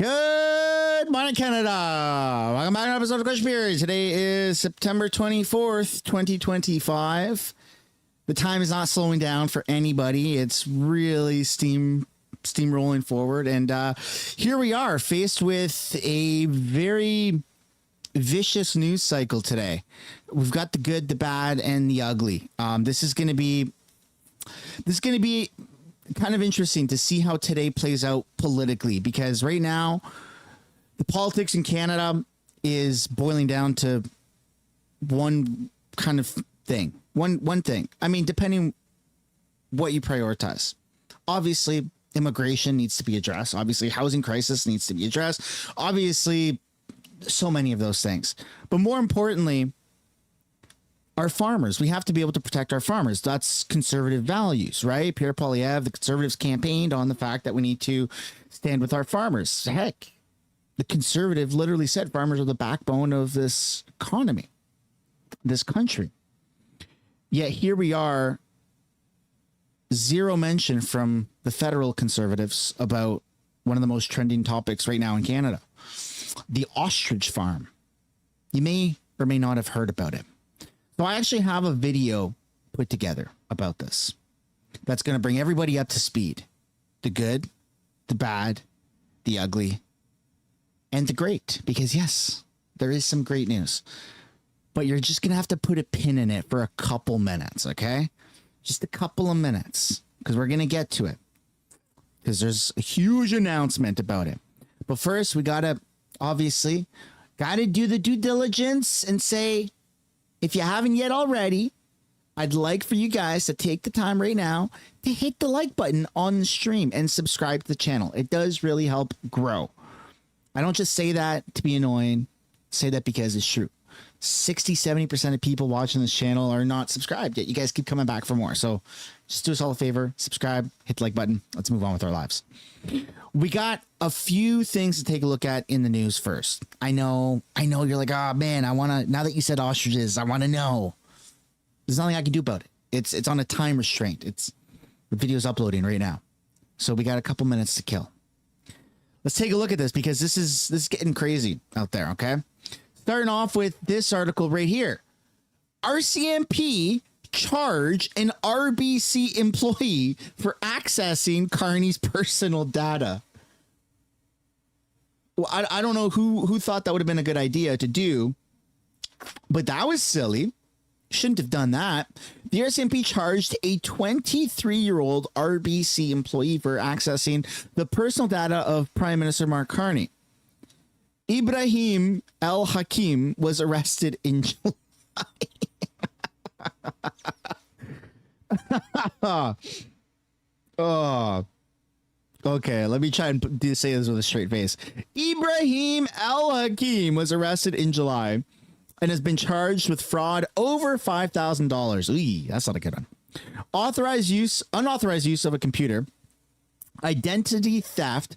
Good morning, Canada. Welcome back to an episode of Crush Beer. Today is September 24th, 2025. The time is not slowing down for anybody. It's really steamrolling forward. And here we are, faced with a very vicious news cycle today. We've got the good, the bad, and the ugly. This is going to be kind of interesting to see how today plays out politically, because right now the politics in Canada is boiling down to one kind of thing. One thing. I mean, depending what you prioritize. Obviously, immigration needs to be addressed. Obviously, housing crisis needs to be addressed. Obviously, so many of those things. But more importantly, our farmers. We have to be able to protect our farmers. That's conservative values, right? Pierre Poilievre, the Conservatives campaigned on the fact that we need to stand with our farmers. Heck, the Conservative literally said farmers are the backbone of this economy, this country. Yet here we are, zero mention from the federal Conservatives about one of the most trending topics right now in Canada, the Ostrich farm. You may or may not have heard about it. So I actually have a video put together about this that's going to bring everybody up to speed. The good, the bad, the ugly, and the great. Because yes, there is some great news. But you're just going to have to put a pin in it for a couple minutes, okay? Just a couple of minutes, because we're going to get to it. Because there's a huge announcement about it. But first, we got to do the due diligence and say, if you haven't yet already, I'd like for you guys to take the time right now to hit the like button on the stream and subscribe to the channel. It does really help grow. I don't just say that to be annoying. I say that because it's true. 60-70% of people watching this channel are not subscribed yet. You guys keep coming back for more. So just do us all a favor, subscribe, hit the like button. Let's move on with our lives. We got a few things to take a look at in the news first. I know you're like, oh man, now that you said ostriches, I want to know. There's nothing I can do about it. It's on a time restraint. The video's uploading right now. So we got a couple minutes to kill. Let's take a look at this, because this is getting crazy out there, okay? Starting off with this article right here. RCMP charge an RBC employee for accessing Carney's personal data. Well, I don't know who thought that would have been a good idea to do, but that was silly. Shouldn't have done that. The RCMP charged a 23-year-old RBC employee for accessing the personal data of Prime Minister Mark Carney. Ibrahim El Hakim was arrested in July. Oh, okay. Let me try and say this with a straight face. Ibrahim El Hakim was arrested in July and has been charged with fraud over $5,000. That's not a good one. Unauthorized use of a computer, identity theft,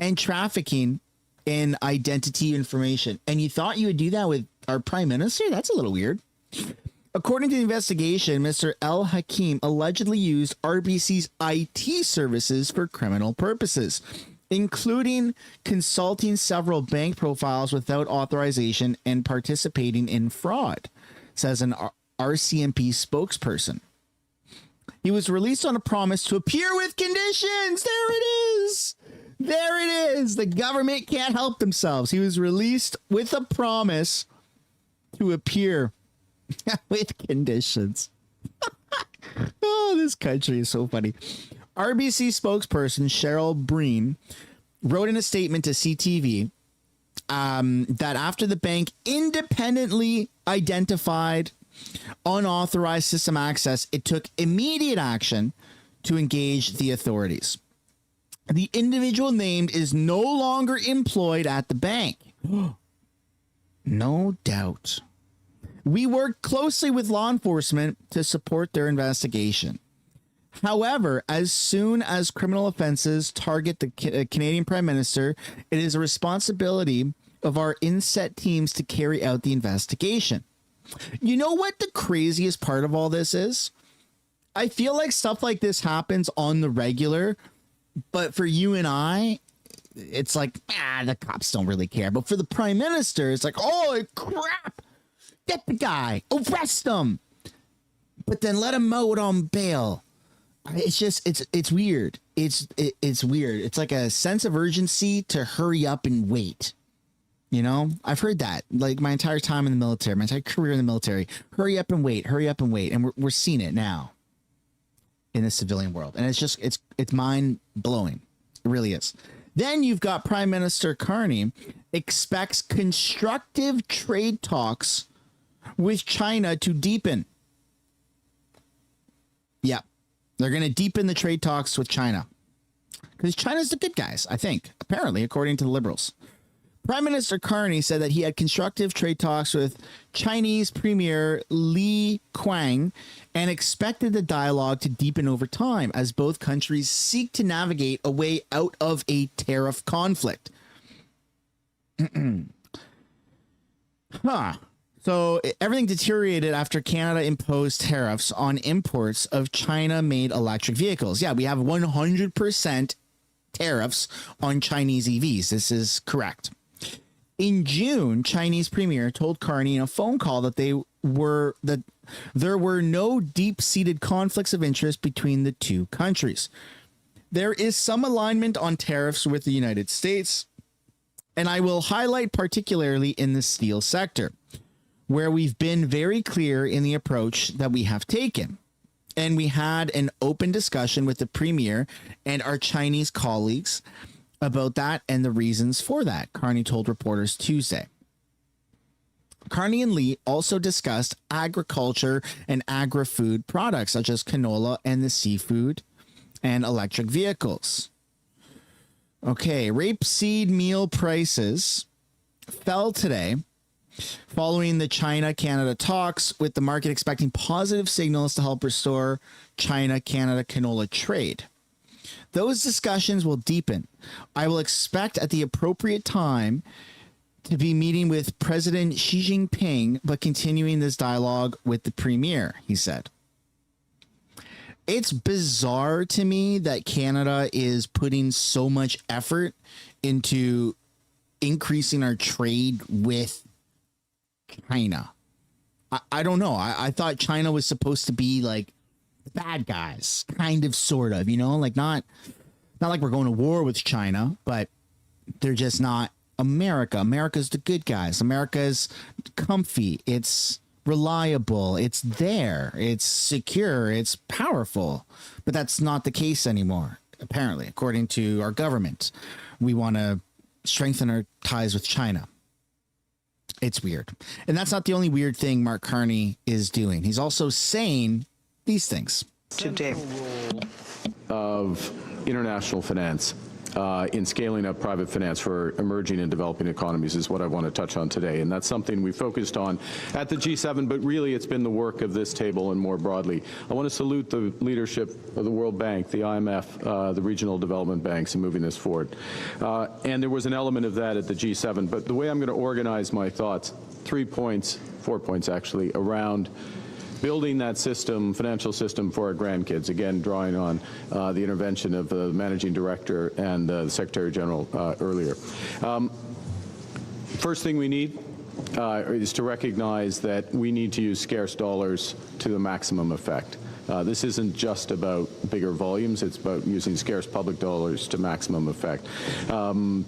and trafficking in identity information. And you thought you would do that with our prime minister? That's a little weird. According to the investigation, Mr. El Hakim allegedly used RBC's IT services for criminal purposes, including consulting several bank profiles without authorization and participating in fraud, says an RCMP spokesperson. He was released on a promise to appear with conditions. There it is. There it is. The government can't help themselves. He was released with a promise to appear with conditions. Oh, this country is so funny. RBC spokesperson Cheryl Breen wrote in a statement to CTV that after the bank independently identified unauthorized system access, it took immediate action to engage the authorities. The individual named is no longer employed at the bank. No doubt. We worked closely with law enforcement to support their investigation. However, as soon as criminal offenses target the Canadian Prime Minister, it is a responsibility of our inset teams to carry out the investigation. You know what the craziest part of all this is? I feel like stuff like this happens on the regular, but for you and I, it's like, the cops don't really care. But for the prime minister, it's like, oh, crap, get the guy, arrest him, but then let him out on bail. It's just, it's weird. It's weird. It's like a sense of urgency to hurry up and wait. You know, I've heard that like my entire time in the military, my entire career in the military. Hurry up and wait, hurry up and wait. And we're seeing it now in the civilian world. And it's just, it's mind blowing. It really is. Then you've got Prime Minister Carney expects constructive trade talks with China to deepen. Yeah, they're going to deepen the trade talks with China because China's the good guys, I think, apparently, according to the liberals. Prime Minister Carney said that he had constructive trade talks with Chinese Premier Li Qiang and expected the dialogue to deepen over time as both countries seek to navigate a way out of a tariff conflict. So everything deteriorated after Canada imposed tariffs on imports of China-made electric vehicles. Yeah, we have 100% tariffs on Chinese EVs. This is correct. In June, Chinese premier told Carney in a phone call that there were no deep-seated conflicts of interest between the two countries. There is some alignment on tariffs with the United States, and I will highlight particularly in the steel sector, where we've been very clear in the approach that we have taken. And we had an open discussion with the premier and our Chinese colleagues about that and the reasons for that, Carney told reporters Tuesday. Carney and Lee also discussed agriculture and agri-food products such as canola and the seafood and electric vehicles. Okay, rapeseed meal prices fell today following the China-Canada talks, with the market expecting positive signals to help restore China-Canada canola trade. Those discussions will deepen. I will expect at the appropriate time to be meeting with President Xi Jinping, but continuing this dialogue with the premier, he said. It's bizarre to me that Canada is putting so much effort into increasing our trade with China. I don't know. I thought China was supposed to be like bad guys, kind of, sort of, you know, like not like we're going to war with China, but they're just not America. America's the good guys. America's comfy. It's reliable. It's there. It's secure. It's powerful. But that's not the case anymore, apparently, according to our government. We want to strengthen our ties with China. It's weird. And that's not the only weird thing Mark Carney is doing. He's also saying these things. Today of international finance in scaling up private finance for emerging and developing economies is what I want to touch on today. And that's something we focused on at the G7, but really it's been the work of this table and more broadly. I want to salute the leadership of the World Bank, the IMF, the regional development banks in moving this forward. And there was an element of that at the G7, but the way I'm going to organize my thoughts, 4 points actually, around building that system, financial system for our grandkids, again, drawing on the intervention of the managing director and the Secretary General earlier. First thing we need is to recognize that we need to use scarce dollars to the maximum effect. This isn't just about bigger volumes, it's about using scarce public dollars to maximum effect. And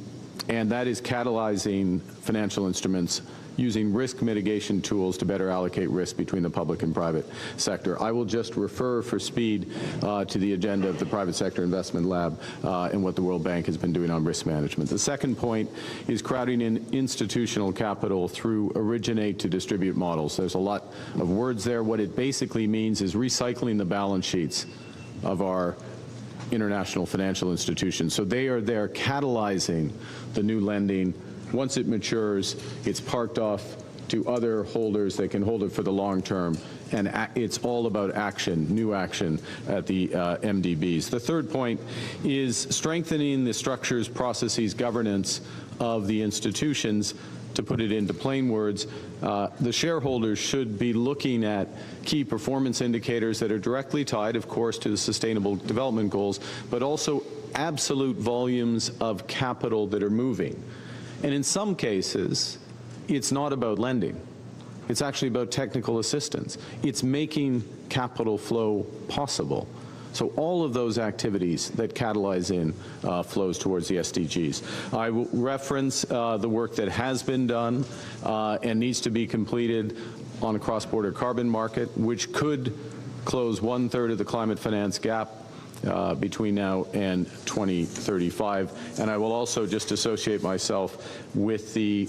that is catalyzing financial instruments using risk mitigation tools to better allocate risk between the public and private sector. I will just refer for speed to the agenda of the Private Sector Investment Lab and what the World Bank has been doing on risk management. The second point is crowding in institutional capital through originate to distribute models. There's a lot of words there. What it basically means is recycling the balance sheets of our international financial institutions. So they are there catalyzing the new lending. Once it matures, it's parked off to other holders that can hold it for the long term. And it's all about action, new action at the MDBs. The third point is strengthening the structures, processes, governance of the institutions to put it into plain words, the shareholders should be looking at key performance indicators that are directly tied, of course, to the Sustainable Development Goals, but also absolute volumes of capital that are moving. And in some cases, it's not about lending. It's actually about technical assistance. It's making capital flow possible. So all of those activities that catalyze in flows towards the SDGs. I will reference the work that has been done and needs to be completed on a cross-border carbon market, which could close 1/3 of the climate finance gap between now and 2035. And I will also just associate myself with the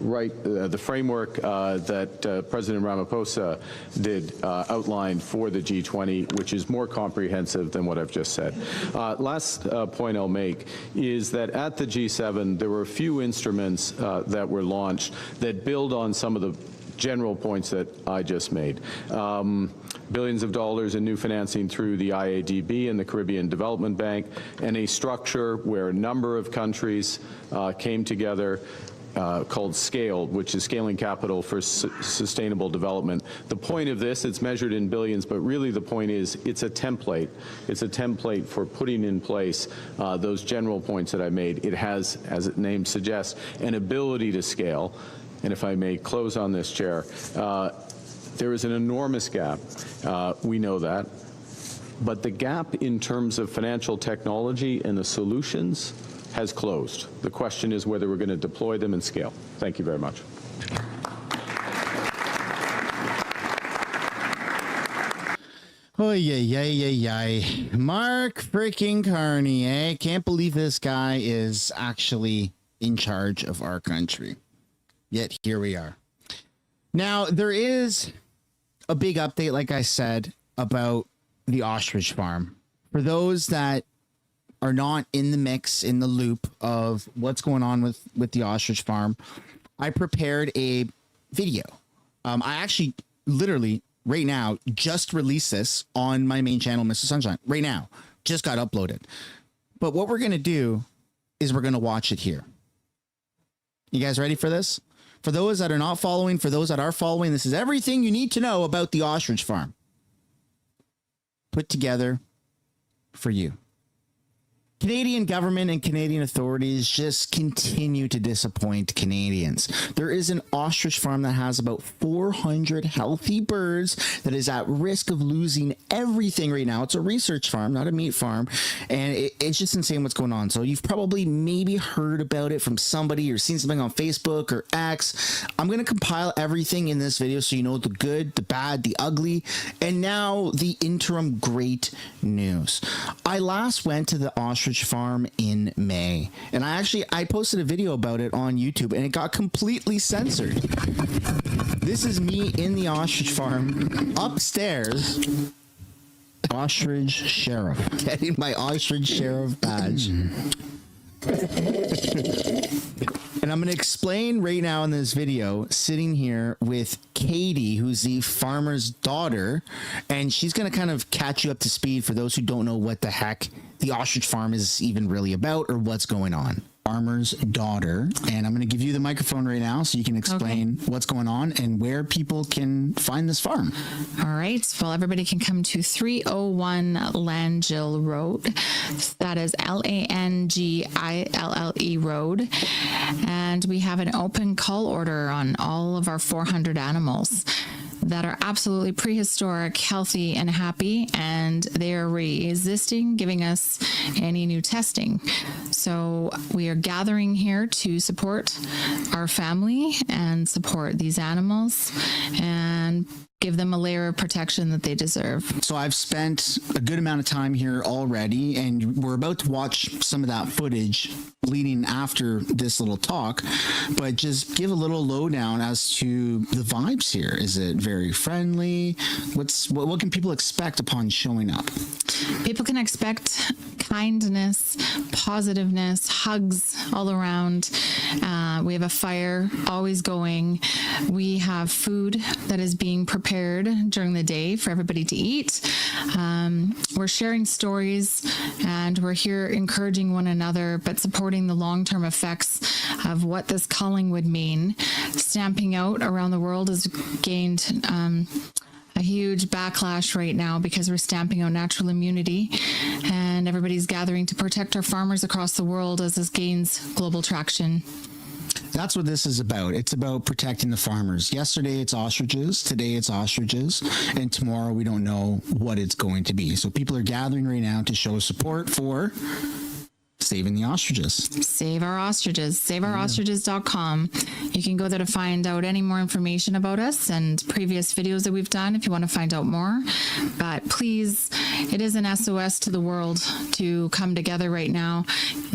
the framework that President Ramaphosa did outline for the G20, which is more comprehensive than what I've just said. Last point I'll make is that at the G7, there were a few instruments that were launched that build on some of the general points that I just made. Billions of dollars in new financing through the IADB and the Caribbean Development Bank, and a structure where a number of countries came together called SCALE, which is Scaling Capital for Sustainable Development. The point of this, it's measured in billions, but really the point is it's a template. It's a template for putting in place those general points that I made. It has, as its name suggests, an ability to scale. And if I may close on this, Chair, there is an enormous gap. We know that. But the gap in terms of financial technology and the solutions has closed. The question is whether we're going to deploy them and scale. Thank you very much. Oh, yeah. Mark freaking Carney, eh? Can't believe this guy is actually in charge of our country. Yet here we are. Now, there is a big update, like I said, about the Ostrich farm. For those that are not in the mix, in the loop of what's going on with the Ostrich farm, I prepared a video. I actually literally right now just released this on my main channel, Mr. Sunshine. Right now, just got uploaded. But what we're going to do is we're going to watch it here. You guys ready for this? For those that are not following, for those that are following, this is everything you need to know about the Ostrich farm. Put together for you. Canadian government and Canadian authorities just continue to disappoint Canadians. There is an ostrich farm that has about 400 healthy birds that is at risk of losing everything right now. It's a research farm, not a meat farm. And it's just insane what's going on. So you've probably maybe heard about it from somebody or seen something on Facebook or X. I'm going to compile everything in this video so you know the good, the bad, the ugly, and now the interim great news. I last went to the ostrich farm in May, and I posted a video about it on YouTube, and it got completely censored. This is me in the ostrich farm upstairs, ostrich sheriff, getting my ostrich sheriff badge. And I'm going to explain right now in this video, sitting here with Katie, who's the farmer's daughter, and she's going to kind of catch you up to speed for those who don't know what the heck the ostrich farm is even really about or what's going on. Farmer's daughter, and I'm going to give you the microphone right now so you can explain what's going on and where people can find this farm. All right. Well, everybody can come to 301 Langill Road. That is Langille Road. And we have an open cull order on all of our 400 animals that are absolutely prehistoric, healthy, and happy, and they are resisting giving us any new testing. So we are gathering here to support our family and support these animals and give them a layer of protection that they deserve. So I've spent a good amount of time here already, and we're about to watch some of that footage leading after this little talk, but just give a little lowdown as to the vibes here. Is it very friendly? What can people expect upon showing up? People can expect kindness, positiveness, hugs all around. We have a fire always going. We have food that is being prepared prepared during the day for everybody to eat. We're sharing stories, and we're here encouraging one another, but supporting the long-term effects of what this culling would mean. Stamping out around the world has gained a huge backlash right now because we're stamping out natural immunity, and everybody's gathering to protect our farmers across the world as this gains global traction. That's what this is about. It's about protecting the farmers. Yesterday it's ostriches, today it's ostriches, and tomorrow we don't know what it's going to be. So people are gathering right now to show support for saving the ostriches. Save our ostriches. SaveOurOstriches.com. You can go there to find out any more information about us and previous videos that we've done if you want to find out more. But please, it is an SOS to the world to come together right now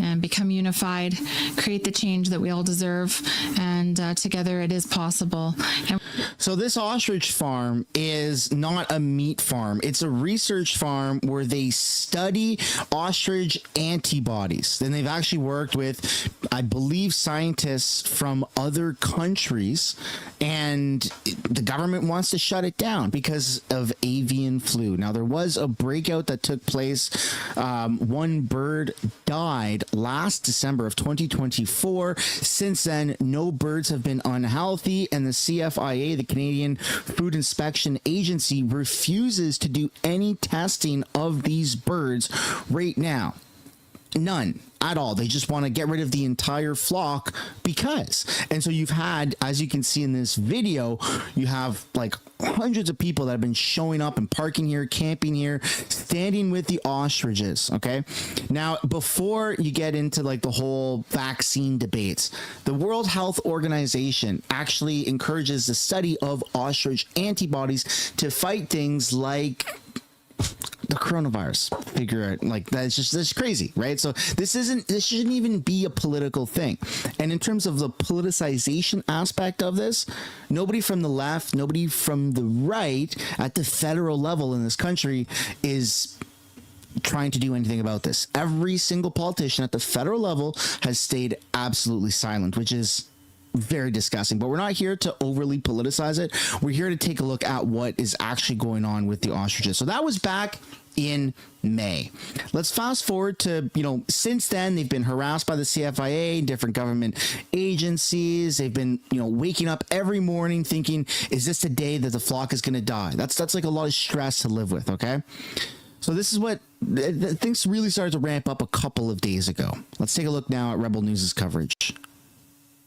and become unified, create the change that we all deserve, and together it is possible. And so this ostrich farm is not a meat farm. It's a research farm where they study ostrich antibodies. Then they've actually worked with, I believe, scientists from other countries, and the government wants to shut it down because of avian flu. Now, there was a breakout that took place. One bird died last December of 2024. Since then, no birds have been unhealthy, and the CFIA, the Canadian Food Inspection Agency, refuses to do any testing of these birds right now. None at all. They just want to get rid of the entire flock because. And so you've had, as you can see in this video, you have like hundreds of people that have been showing up and parking here, camping here, standing with the ostriches. Okay. Now, before you get into like the whole vaccine debates, the World Health Organization actually encourages the study of ostrich antibodies to fight things like the coronavirus. Figure it like that's crazy, right? So this shouldn't even be a political thing. And in terms of the politicization aspect of this, nobody from the left, nobody from the right at the federal level in this country is trying to do anything about this. Every single politician at the federal level has stayed absolutely silent, which is very disgusting. But we're not here to overly politicize it. We're here to take a look at what is actually going on with the ostriches. So that was back in May. Let's fast forward to, since then they've been harassed by the CFIA, different government agencies. They've been, waking up every morning thinking, is this the day that the flock is going to die? That's like a lot of stress to live with. Okay. So this is what things really started to ramp up a couple of days ago. Let's take a look now at Rebel News' coverage.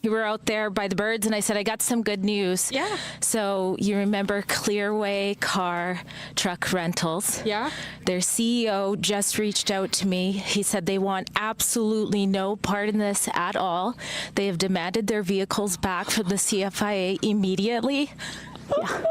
You were out there by the birds, and I said, I got some good news. Yeah. So you remember Clearway Car Truck Rentals? Yeah. Their CEO just reached out to me. He said they want absolutely no part in this at all. They have demanded their vehicles back from the CFIA immediately. Yeah.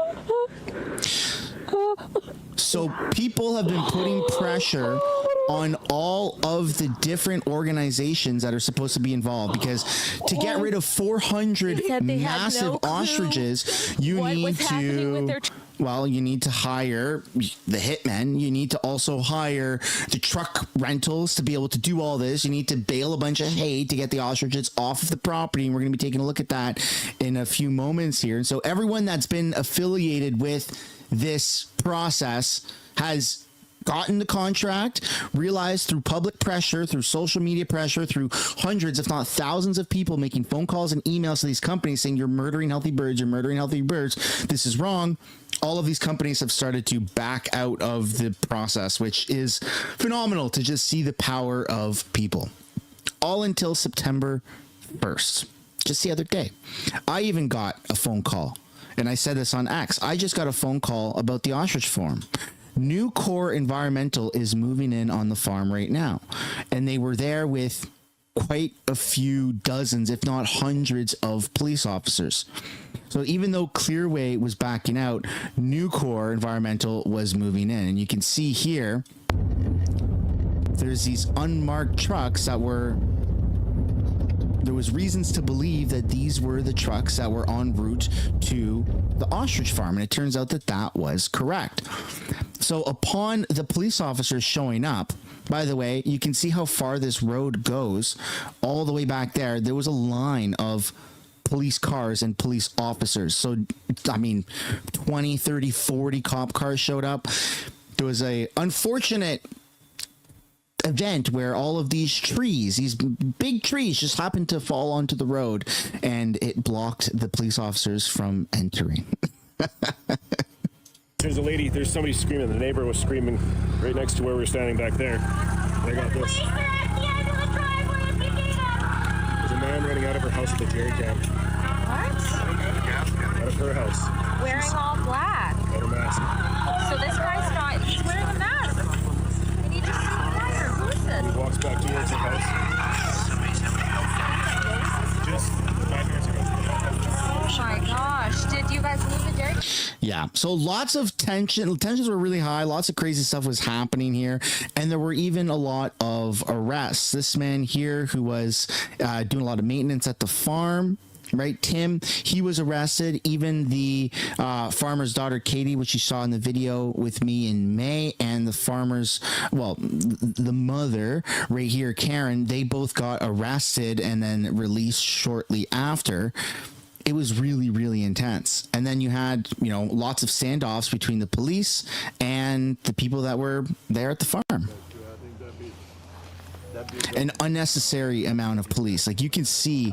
So people have been putting pressure on all of the different organizations that are supposed to be involved, because to get rid of 400 massive ostriches, you need to hire the hitmen. You need to also hire the truck rentals to be able to do all this. You need to bale a bunch of hay to get the ostriches off of the property. And we're going to be taking a look at that in a few moments here. And so everyone that's been affiliated with this process has gotten the contract, realized through public pressure, through social media pressure, through hundreds, if not thousands of people making phone calls and emails to these companies saying, you're murdering healthy birds, this is wrong. All of these companies have started to back out of the process, which is phenomenal to just see the power of people. All until September 1st. Just the other day, I even got a phone call, and I said this on X. I just got a phone call about the ostrich farm. Nucor Environmental is moving in on the farm right now, and they were there with quite a few dozens, if not hundreds, of police officers. So even though Clearway was backing out, Nucor Environmental was moving in, and you can see here there's these unmarked trucks that were. There was reasons to believe that these were the trucks that were en route to the ostrich farm, and it turns out that that was correct. So upon the police officers showing up, by the way, you can see how far this road goes all the way back there. There was a line of police cars and police officers. So, I mean, 20, 30, 40 cop cars showed up. There was a unfortunate event where all of these trees, these big trees, just happened to fall onto the road, and it blocked the police officers from entering. There's somebody screaming. The neighbor was screaming right next to where we were standing back there. I got this. There's a man running out of her house with a jerry can. What? Out of her house. Wearing all black. Got a mask. So this guy's not, he's wearing a mask. And he just sees fire. Who is this? He walks back towards her house. Just 5 minutes ago. Oh my gosh. Did you guys move the jerry? Yeah, so lots of tensions were really high. Lots of crazy stuff was happening here, and there were even a lot of arrests. This man here, who was doing a lot of maintenance at the farm, right, Tim, he was arrested. Even the farmer's daughter, Katie, which you saw in the video with me in May, and the farmer's, well, the mother right here, Karen, they both got arrested and then released shortly after. It was really, really intense. And then you had, you know, lots of standoffs between the police and the people that were there at the farm. An unnecessary amount of police. Like, you can see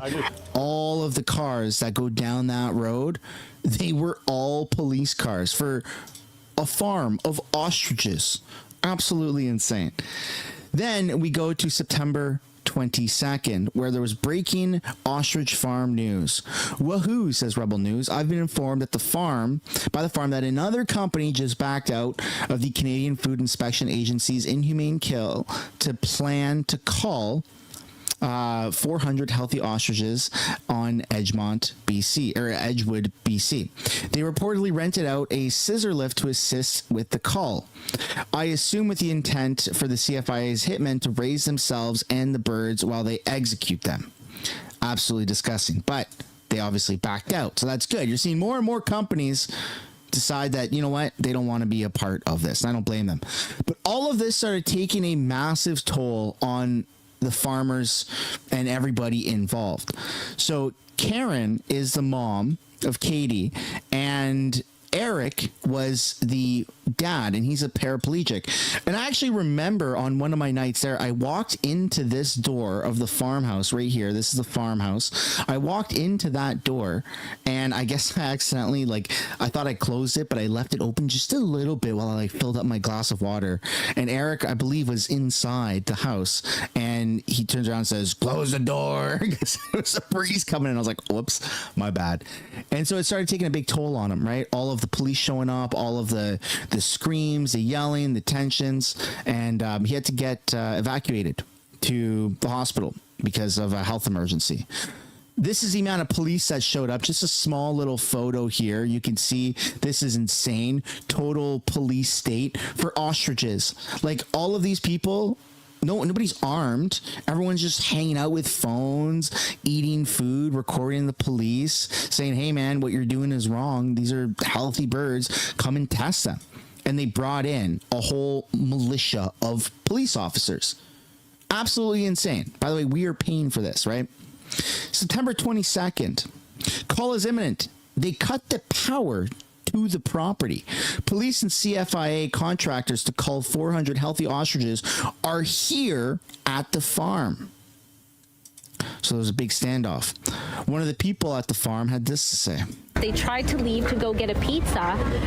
all of the cars that go down that road. They were all police cars for a farm of ostriches. Absolutely insane. Then we go to September 22nd, where there was breaking ostrich farm news. Wahoo, says Rebel News. I've been informed that by the farm that another company just backed out of the Canadian Food Inspection Agency's inhumane kill to plan to cull 400 healthy ostriches on Edgewood, BC. They reportedly rented out a scissor lift to assist with the cull. I assume with the intent for the CFIA's hitmen to raise themselves and the birds while they execute them. Absolutely disgusting. But they obviously backed out, so that's good. You're seeing more and more companies decide that, you know what, they don't want to be a part of this. And I don't blame them. But all of this started taking a massive toll on the farmers and everybody involved. So Karen is the mom of Katie, and Eric was the dad, and he's a paraplegic. And I actually remember on one of my nights there, I walked into this door of the farmhouse right here. This is the farmhouse. I walked into that door, and I guess I accidentally, I thought I closed it, but I left it open just a little bit while I filled up my glass of water. And Eric, I believe, was inside the house, and he turns around and says, "Close the door," because there was a breeze coming in. I was like, "Whoops, my bad." And so it started taking a big toll on him, right? All of the police showing up, all of the screams, the yelling, the tensions, and he had to get evacuated to the hospital because of a health emergency. This is the amount of police that showed up. Just a small little photo here. You can see this is insane. Total police state for ostriches. Like, all of these people, nobody's armed. Everyone's just hanging out with phones, eating food, recording the police, saying, "Hey man, what you're doing is wrong. These are healthy birds. Come and test them." And they brought in a whole militia of police officers. Absolutely insane. By the way, we are paying for this, right? September 22nd. Call is imminent. They cut the power to the property. Police and CFIA contractors to cull 400 healthy ostriches are here at the farm. So there was a big standoff. One of the people at the farm had this to say. They tried to leave to go get a pizza,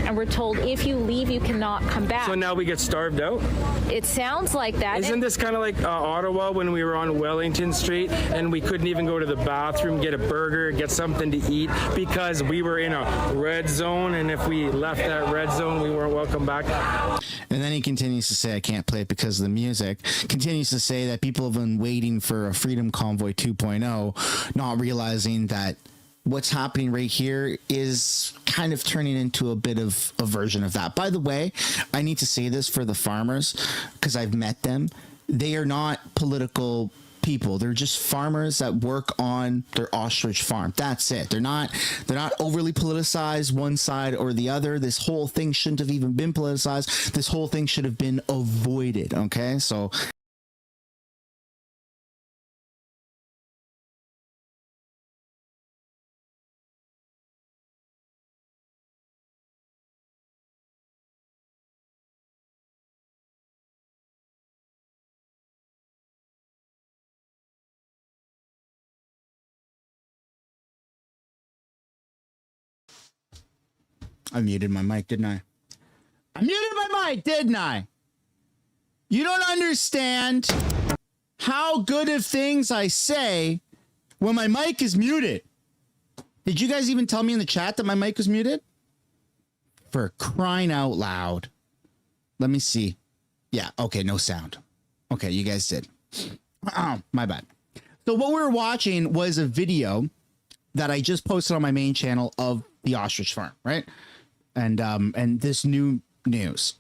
and we're told if you leave, you cannot come back. So now we get starved out? It sounds like that. Isn't this kind of like Ottawa when we were on Wellington Street and we couldn't even go to the bathroom, get a burger, get something to eat because we were in a red zone, and if we left that red zone, we weren't welcome back? And then he continues to say, I can't play it because of the music, continues to say that people have been waiting for a Freedom Convoy 2.0, not realizing that what's happening right here is kind of turning into a bit of a version of that. By the way, I need to say this for the farmers because I've met them. They are not political people. They're just farmers that work on their ostrich farm. That's it. They're not overly politicized one side or the other. This whole thing shouldn't have even been politicized. This whole thing should have been avoided. Okay, so I muted my mic, didn't I? I muted my mic, didn't I? You don't understand how good of things I say when my mic is muted. Did you guys even tell me in the chat that my mic was muted? For crying out loud. Let me see. Yeah, okay, no sound. Okay, you guys did. My bad. So what we were watching was a video that I just posted on my main channel of the ostrich farm, right? And this new news.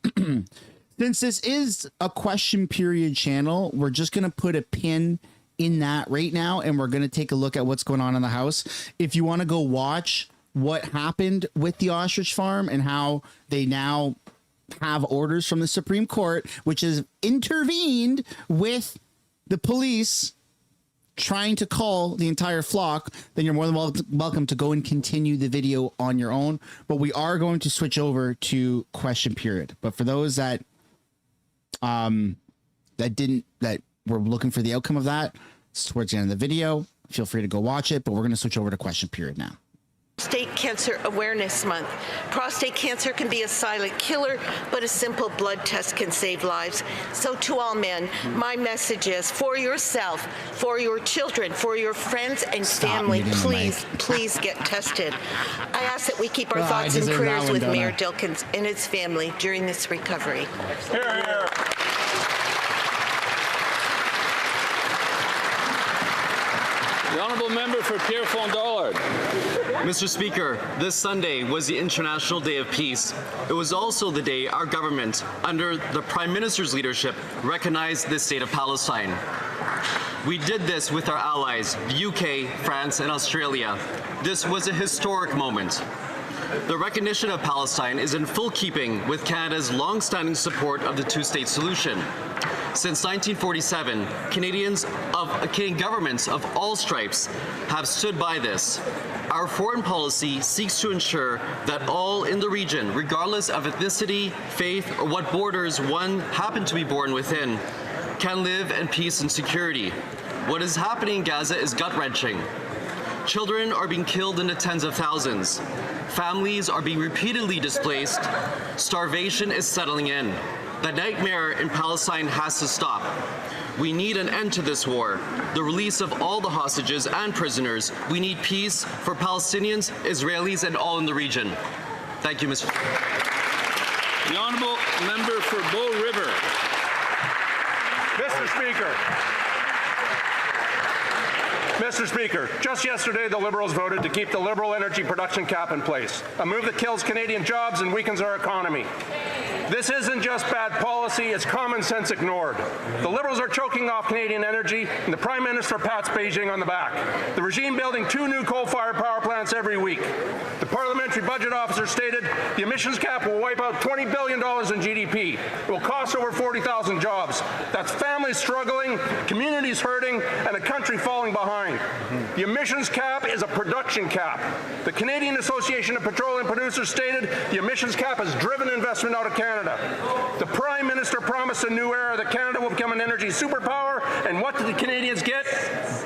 Since this is a question period channel, we're just going to put a pin in that right now, and we're going to take a look at what's going on in the house. If you want to go watch what happened with the ostrich farm and how they now have orders from the Supreme Court, which has intervened with the police trying to call the entire flock, then you're more than welcome to go and continue the video on your own. But we are going to switch over to question period. But for those that that were looking for the outcome of that, it's towards the end of the video. Feel free to go watch it, but we're going to switch over to question period now. Prostate Cancer Awareness Month. Prostate cancer can be a silent killer, but a simple blood test can save lives. So to all men, my message is for yourself, for your children, for your friends and family, please get tested. I ask that we keep our thoughts and prayers with Mayor Dilkins and his family during this recovery. Hear, hear. The Honourable Member for Pierrefonds-Dollard. Mr. Speaker, this Sunday was the International Day of Peace. It was also the day our government, under the Prime Minister's leadership, recognized the state of Palestine. We did this with our allies, the UK, France, and Australia. This was a historic moment. The recognition of Palestine is in full keeping with Canada's long-standing support of the two-state solution. Since 1947, Canadian governments of all stripes have stood by this. Our foreign policy seeks to ensure that all in the region, regardless of ethnicity, faith, or what borders one happened to be born within, can live in peace and security. What is happening in Gaza is gut-wrenching. Children are being killed in the tens of thousands. Families are being repeatedly displaced. Starvation is settling in. The nightmare in Palestine has to stop. We need an end to this war, the release of all the hostages and prisoners. We need peace for Palestinians, Israelis, and all in the region. Thank you, Mr. The Honourable Member for Bull River. Mr. Speaker. Mr. Speaker, just yesterday the Liberals voted to keep the Liberal energy production cap in place, a move that kills Canadian jobs and weakens our economy. This isn't just bad policy, it's common sense ignored. The Liberals are choking off Canadian energy, and the Prime Minister pats Beijing on the back. The regime building 2 new coal-fired power plants every week. The Parliamentary Budget Officer stated the emissions cap will wipe out $20 billion in GDP. It will cost over 40,000 jobs. That's families struggling, communities hurting, and a country falling behind. The emissions cap is a production cap. The Canadian Association of Petroleum Producers stated the emissions cap has driven investment out of Canada. The Prime Minister promised a new era that Canada will become an energy superpower, and what did the Canadians get?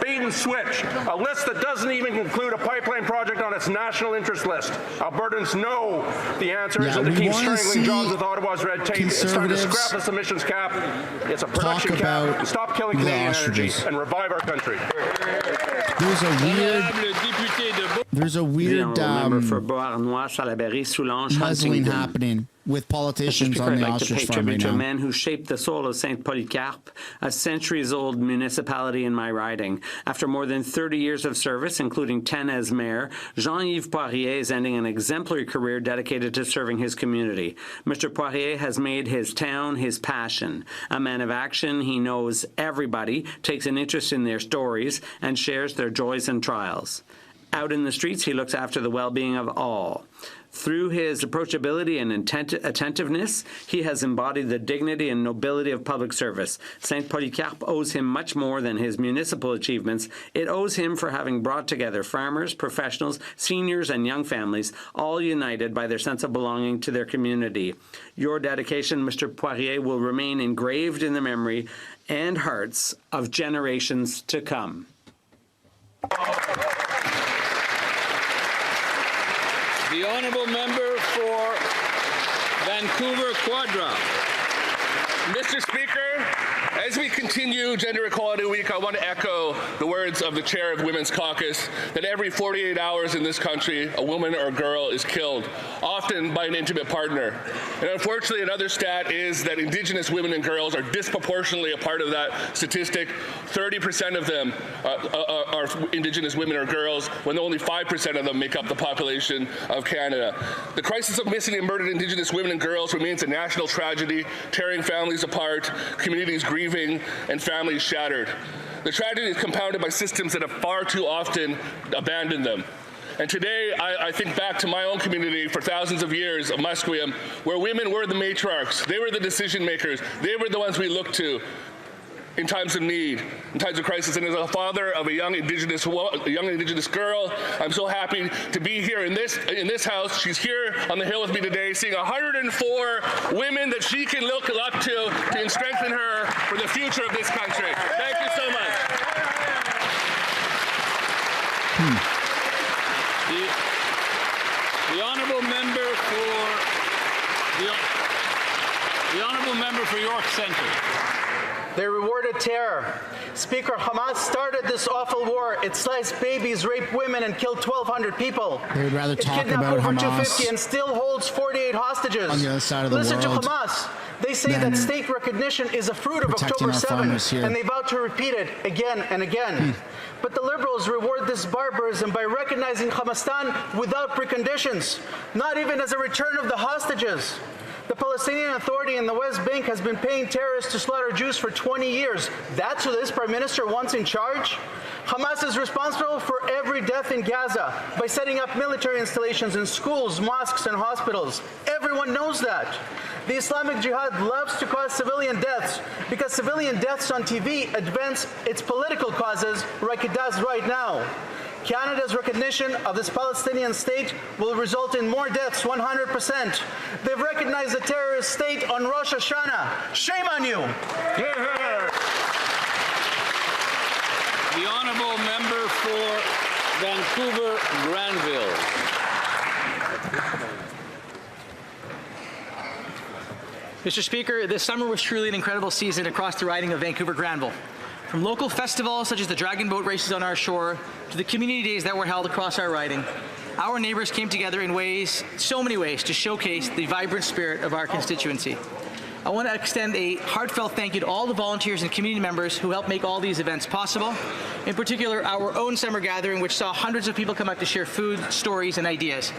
Bait and switch, a list that doesn't even include a pipeline project on its national interest list. Albertans know the answer isn't to keep strangling jobs with Ottawa's red tape. It's time to scrap this emissions cap. It's a production cap. And stop killing Canadian energy and revive our country. There's a weird muzzling happening with politicians on the ostrich farm right to a now. man who shaped the soul of Saint Poilievre, a centuries-old municipality in my riding. After more than 30 years of service, including 10 as mayor, Jean-Yves Poirier is ending an exemplary career dedicated to serving his community. Mr. Poirier has made his town his passion. A man of action, he knows everybody, takes an interest in their stories, and shares their joys and trials. Out in the streets, he looks after the well-being of all. Through his approachability and attentiveness, he has embodied the dignity and nobility of public service. Saint Poilievre owes him much more than his municipal achievements. It owes him for having brought together farmers, professionals, seniors, and young families, all united by their sense of belonging to their community. Your dedication, Mr. Poirier, will remain engraved in the memory and hearts of generations to come. The Honourable Member for Vancouver Quadra. Mr. Speaker, as we continue Gender Equality Week, I want to echo the words of the chair of Women's Caucus that every 48 hours in this country, a woman or a girl is killed, often by an intimate partner. And unfortunately, another stat is that Indigenous women and girls are disproportionately a part of that statistic. 30% of them are Indigenous women or girls, when only 5% of them make up the population of Canada. The crisis of missing and murdered Indigenous women and girls remains a national tragedy, tearing families apart, communities grieving, and families shattered. The tragedy is compounded by systems that have far too often abandoned them. And today, I think back to my own community for thousands of years of Musqueam, where women were the matriarchs, they were the decision makers, they were the ones we looked to in times of need, in times of crisis. And as a father of a young Indigenous girl, I'm so happy to be here in this house. She's here on the Hill with me today, seeing 104 women that she can look up to strengthen her for the future of this country. Thank you so much. The honourable member for York Centre. They rewarded terror. Speaker, Hamas started this awful war. It sliced babies, raped women, and killed 1,200 people. They would rather talk about over Hamas 250 and still holds 48 hostages. on the other side of the Listen world. to Hamas. They say that state recognition is a fruit of protecting October our 7, and they vow to repeat it again and again. But the Liberals reward this barbarism by recognizing Hamastan without preconditions, not even as a return of the hostages. The Palestinian Authority in the West Bank has been paying terrorists to slaughter Jews for 20 years. That's who this Prime Minister wants in charge? Hamas is responsible for every death in Gaza by setting up military installations in schools, mosques, and hospitals. Everyone knows that. The Islamic Jihad loves to cause civilian deaths because civilian deaths on TV advance its political causes like it does right now. Canada's recognition of this Palestinian state will result in more deaths, 100%. They've recognized the terrorist state on Rosh Hashanah. Shame on you. The honourable member for Vancouver Granville. Mr. Speaker, this summer was truly an incredible season across the riding of Vancouver Granville. From local festivals such as the Dragon Boat races on our shore to the community days that were held across our riding, our neighbours came together in ways, so many ways, to showcase the vibrant spirit of our constituency. I want to extend a heartfelt thank you to all the volunteers and community members who helped make all these events possible. In particular, our own summer gathering, which saw hundreds of people come out to share food, stories, and ideas.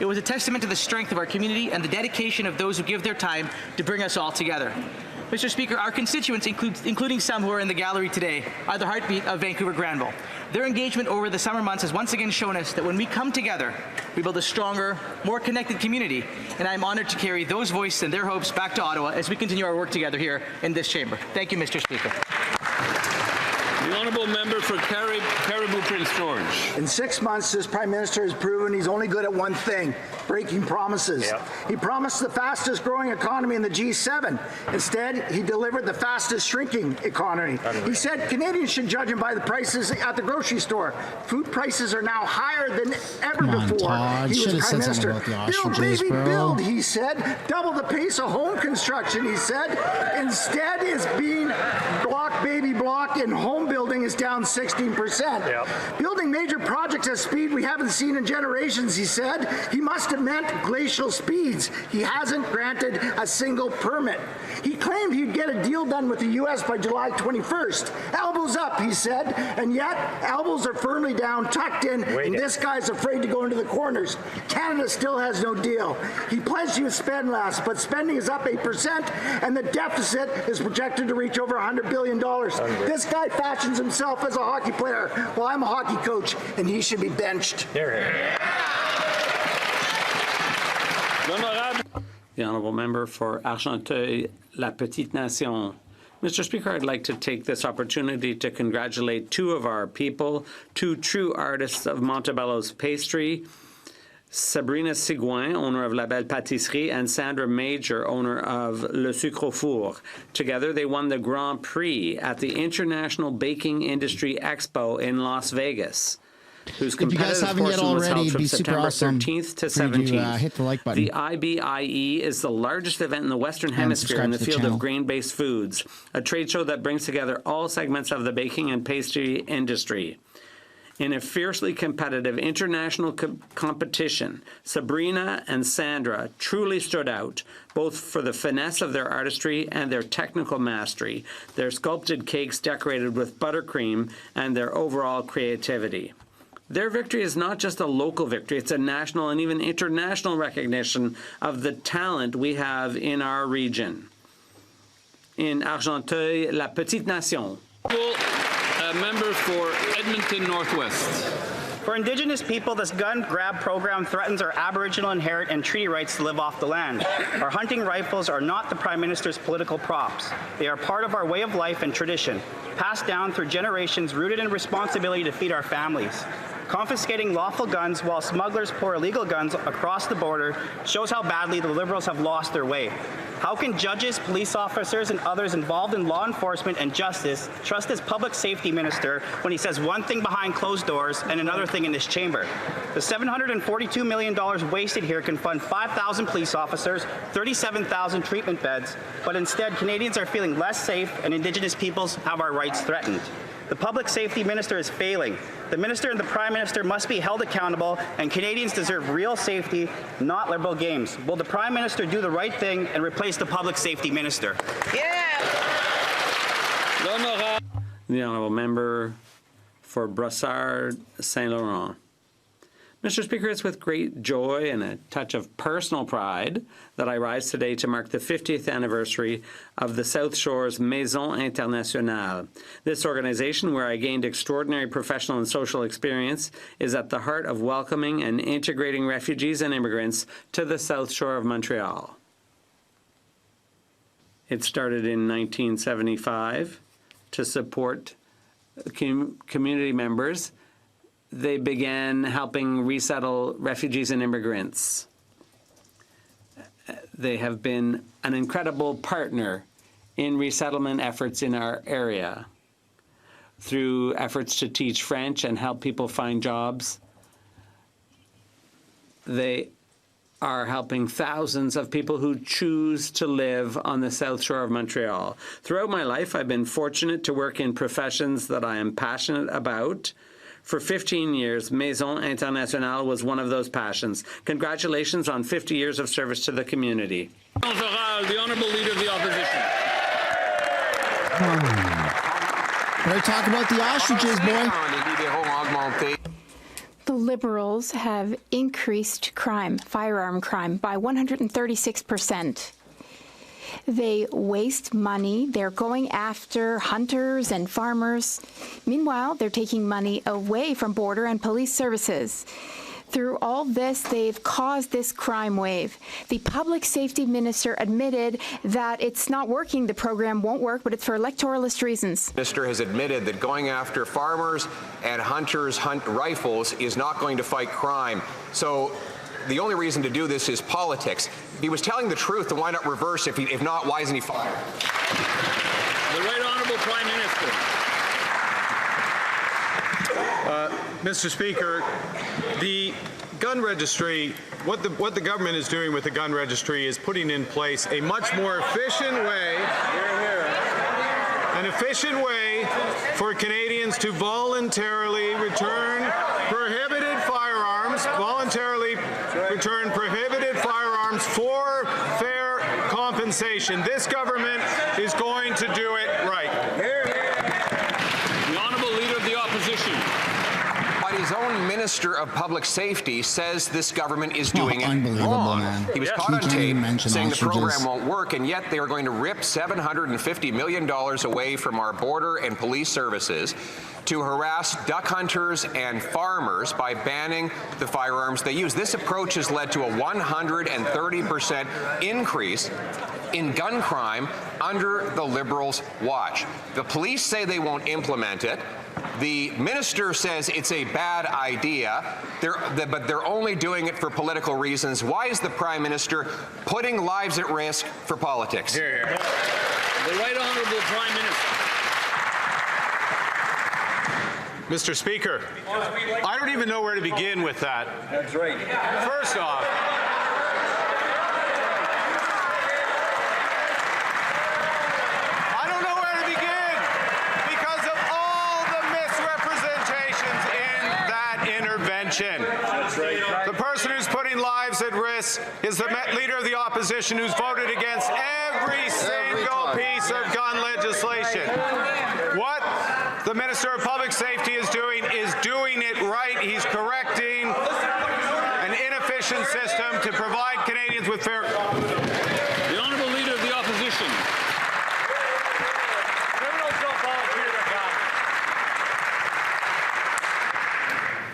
It was a testament to the strength of our community and the dedication of those who give their time to bring us all together. Mr. Speaker, our constituents, including some who are in the gallery today, are the heartbeat of Vancouver Granville. Their engagement over the summer months has once again shown us that when we come together, we build a stronger, more connected community, and I'm honored to carry those voices and their hopes back to Ottawa as we continue our work together here in this chamber. Thank you, Mr. Speaker. The honourable member for Caribou Prince George. In 6 months, this Prime Minister has proven he's only good at one thing, breaking promises. Yep. He promised the fastest growing economy in the G7. Instead, he delivered the fastest shrinking economy. He said Canadians should judge him by the prices at the grocery store. Food prices are now higher than ever before. Todd. He was Prime Minister. About the Build, baby, build, he said. Double the pace of home construction, he said. Instead, it's being block, baby, block, and home building is down 16%. Yep. Building major projects at speed we haven't seen in generations, he said. He must have meant glacial speeds. He hasn't granted a single permit. He claimed he'd get a deal done with the U.S. by July 21st. Elbows up, he said, and yet elbows are firmly down, tucked in, and this guy's afraid to go into the corners. Canada still has no deal. He pledged he would spend less, but spending is up 8%, and the deficit is projected to reach over $100 billion. This guy fashions himself as a hockey player. Well, I'm a hockey coach, and he should be benched. The honourable member for Argenteuil-La Petite Nation. Mr. Speaker, I'd like to take this opportunity to congratulate two of our people, two true artists of Montebello's pastry, Sabrina Sigouin, owner of La Belle Pâtisserie, and Sandra Major, owner of Le Sucre au Four. Together, they won the Grand Prix at the International Baking Industry Expo in Las Vegas. whose If you guys competitive haven't yet portion was already, held it'd from be super September awesome 13th to for you to, 17th. hit the like button. The IBIE is the largest event in the Western Hemisphere in subscribe the to the field channel. of grain-based foods, a trade show that brings together all segments of the baking and pastry industry. In a fiercely competitive international competition, Sabrina and Sandra truly stood out, both for the finesse of their artistry and their technical mastery, their sculpted cakes decorated with buttercream, and their overall creativity. Their victory is not just a local victory, it's a national and even international recognition of the talent we have in our region. In Argenteuil, la petite nation. Member for Edmonton Northwest. For Indigenous people, this gun grab program threatens our Aboriginal inherent and treaty rights to live off the land. Our hunting rifles are not the Prime Minister's political props. They are part of our way of life and tradition, passed down through generations rooted in responsibility to feed our families. Confiscating lawful guns while smugglers pour illegal guns across the border shows how badly the Liberals have lost their way. How can judges, police officers, and others involved in law enforcement and justice trust his public safety minister when he says one thing behind closed doors and another thing in this chamber? The $742 million wasted here can fund 5,000 police officers, 37,000 treatment beds, but instead Canadians are feeling less safe and Indigenous peoples have our rights threatened. The public safety minister is failing. The minister and the Prime Minister must be held accountable, and Canadians deserve real safety, not Liberal games. Will the Prime Minister do the right thing and replace the public safety minister? The honourable member for Brossard Saint Laurent. Mr. Speaker, it's with great joy and a touch of personal pride that I rise today to mark the 50th anniversary of the South Shore's Maison Internationale. This organization, where I gained extraordinary professional and social experience, is at the heart of welcoming and integrating refugees and immigrants to the South Shore of Montreal. It started in 1975 to support community members. They began helping resettle refugees and immigrants. They have been an incredible partner in resettlement efforts in our area through efforts to teach French and help people find jobs. They are helping thousands of people who choose to live on the South Shore of Montreal. Throughout my life, I've been fortunate to work in professions that I am passionate about. For 15 years, Maison Internationale was one of those passions. Congratulations on 50 years of service to the community. The Honourable Leader of the Opposition. Better talk about the ostriches, boy. The Liberals have increased crime, firearm crime, by 136%. They waste money. They're going after hunters and farmers. Meanwhile, they're taking money away from border and police services. Through all this, they've caused this crime wave. The public safety minister admitted that it's not working, the program won't work, but it's for electoralist reasons. The minister has admitted that going after farmers and hunters' rifles is not going to fight crime. So the only reason to do this is politics. He was telling the truth, and why not reverse? If not, why isn't he fired? The Right Honourable Prime Minister. Mr. Speaker, the gun registry, what the government is doing with the gun registry is putting in place a much more efficient way, for Canadians to voluntarily return prohibited firearms, for fair compensation. This government is going to do it right. The Honourable Leader of the Opposition. But his own Minister of Public Safety says this government is doing it wrong. Man. He was caught on tape saying the program won't work, and yet they are going to rip $750 million away from our border and police services to harass duck hunters and farmers by banning the firearms they use. This approach has led to a 130% increase in gun crime under the Liberals' watch. The police say they won't implement it. The minister says it's a bad idea, but they're only doing it for political reasons. Why is the Prime Minister putting lives at risk for politics? The Right Honourable Prime Minister. Mr. Speaker, I don't even know where to begin with that. That's right. First off, I don't know where to begin because of all the misrepresentations in that intervention. That's right. The person who's putting lives at risk is the leader of the opposition who's voted against every single piece of gun legislation. What the Minister of Public Safety is doing it right. He's correcting an inefficient system to provide Canadians with fair... The Honourable Leader of the Opposition.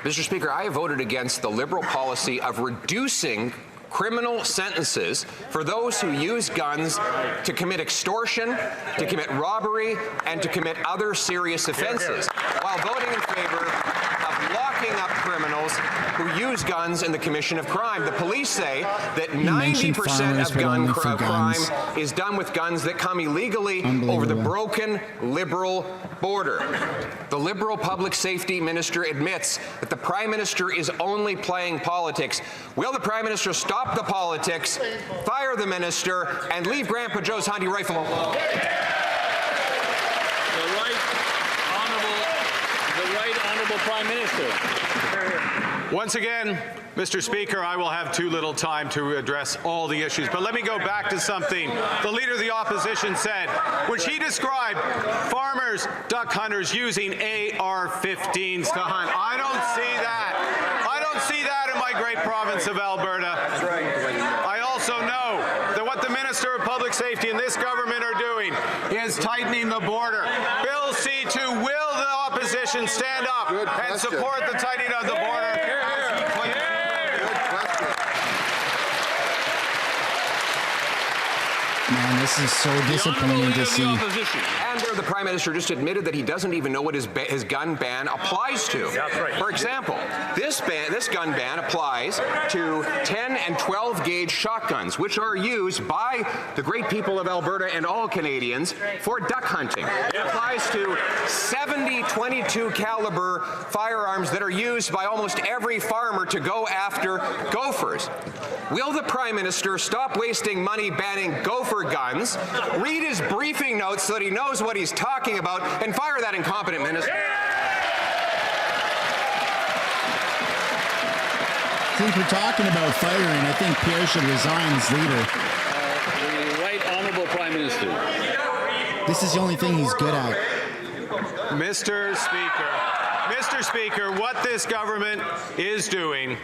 Mr. Speaker, I have voted against the Liberal policy of reducing criminal sentences for those who use guns to commit extortion, to commit robbery, and to commit other serious offenses, while voting in favor of locking up criminals who use guns in the commission of crime. The police say that 90% of gun crime is done with guns that come illegally over the broken Liberal border. The Liberal Public Safety Minister admits that the Prime Minister is only playing politics. Will the Prime Minister stop the politics, fire the Minister, and leave Grandpa Joe's hunting rifle alone? The Right Honourable Prime Minister. Once again, Mr. Speaker, I will have too little time to address all the issues, but let me go back to something the Leader of the Opposition said, which he described farmers, duck hunters using AR-15s to hunt. I don't see that. I don't see that in my great province of Alberta. I also know that what the Minister of Public Safety and this government are doing is tightening the border. Bill C-2, will the opposition stand up and support the tightening of the border? Man, this is so disappointing to see. And the Prime Minister just admitted that he doesn't even know what his gun ban applies to. For example, this gun ban applies to 10 and 12 gauge shotguns, which are used by the great people of Alberta and all Canadians for duck hunting. It applies to 70 22 caliber firearms that are used by almost every farmer to go after gophers. Will the Prime Minister stop wasting money banning gopher guns, read his briefing notes so that he knows what he's talking about, and fire that incompetent minister? Since we're talking about firing, I think Pierre should resign as leader. The Right Honourable Prime Minister. This is the only thing he's good at. Mr. Speaker, what this government is doing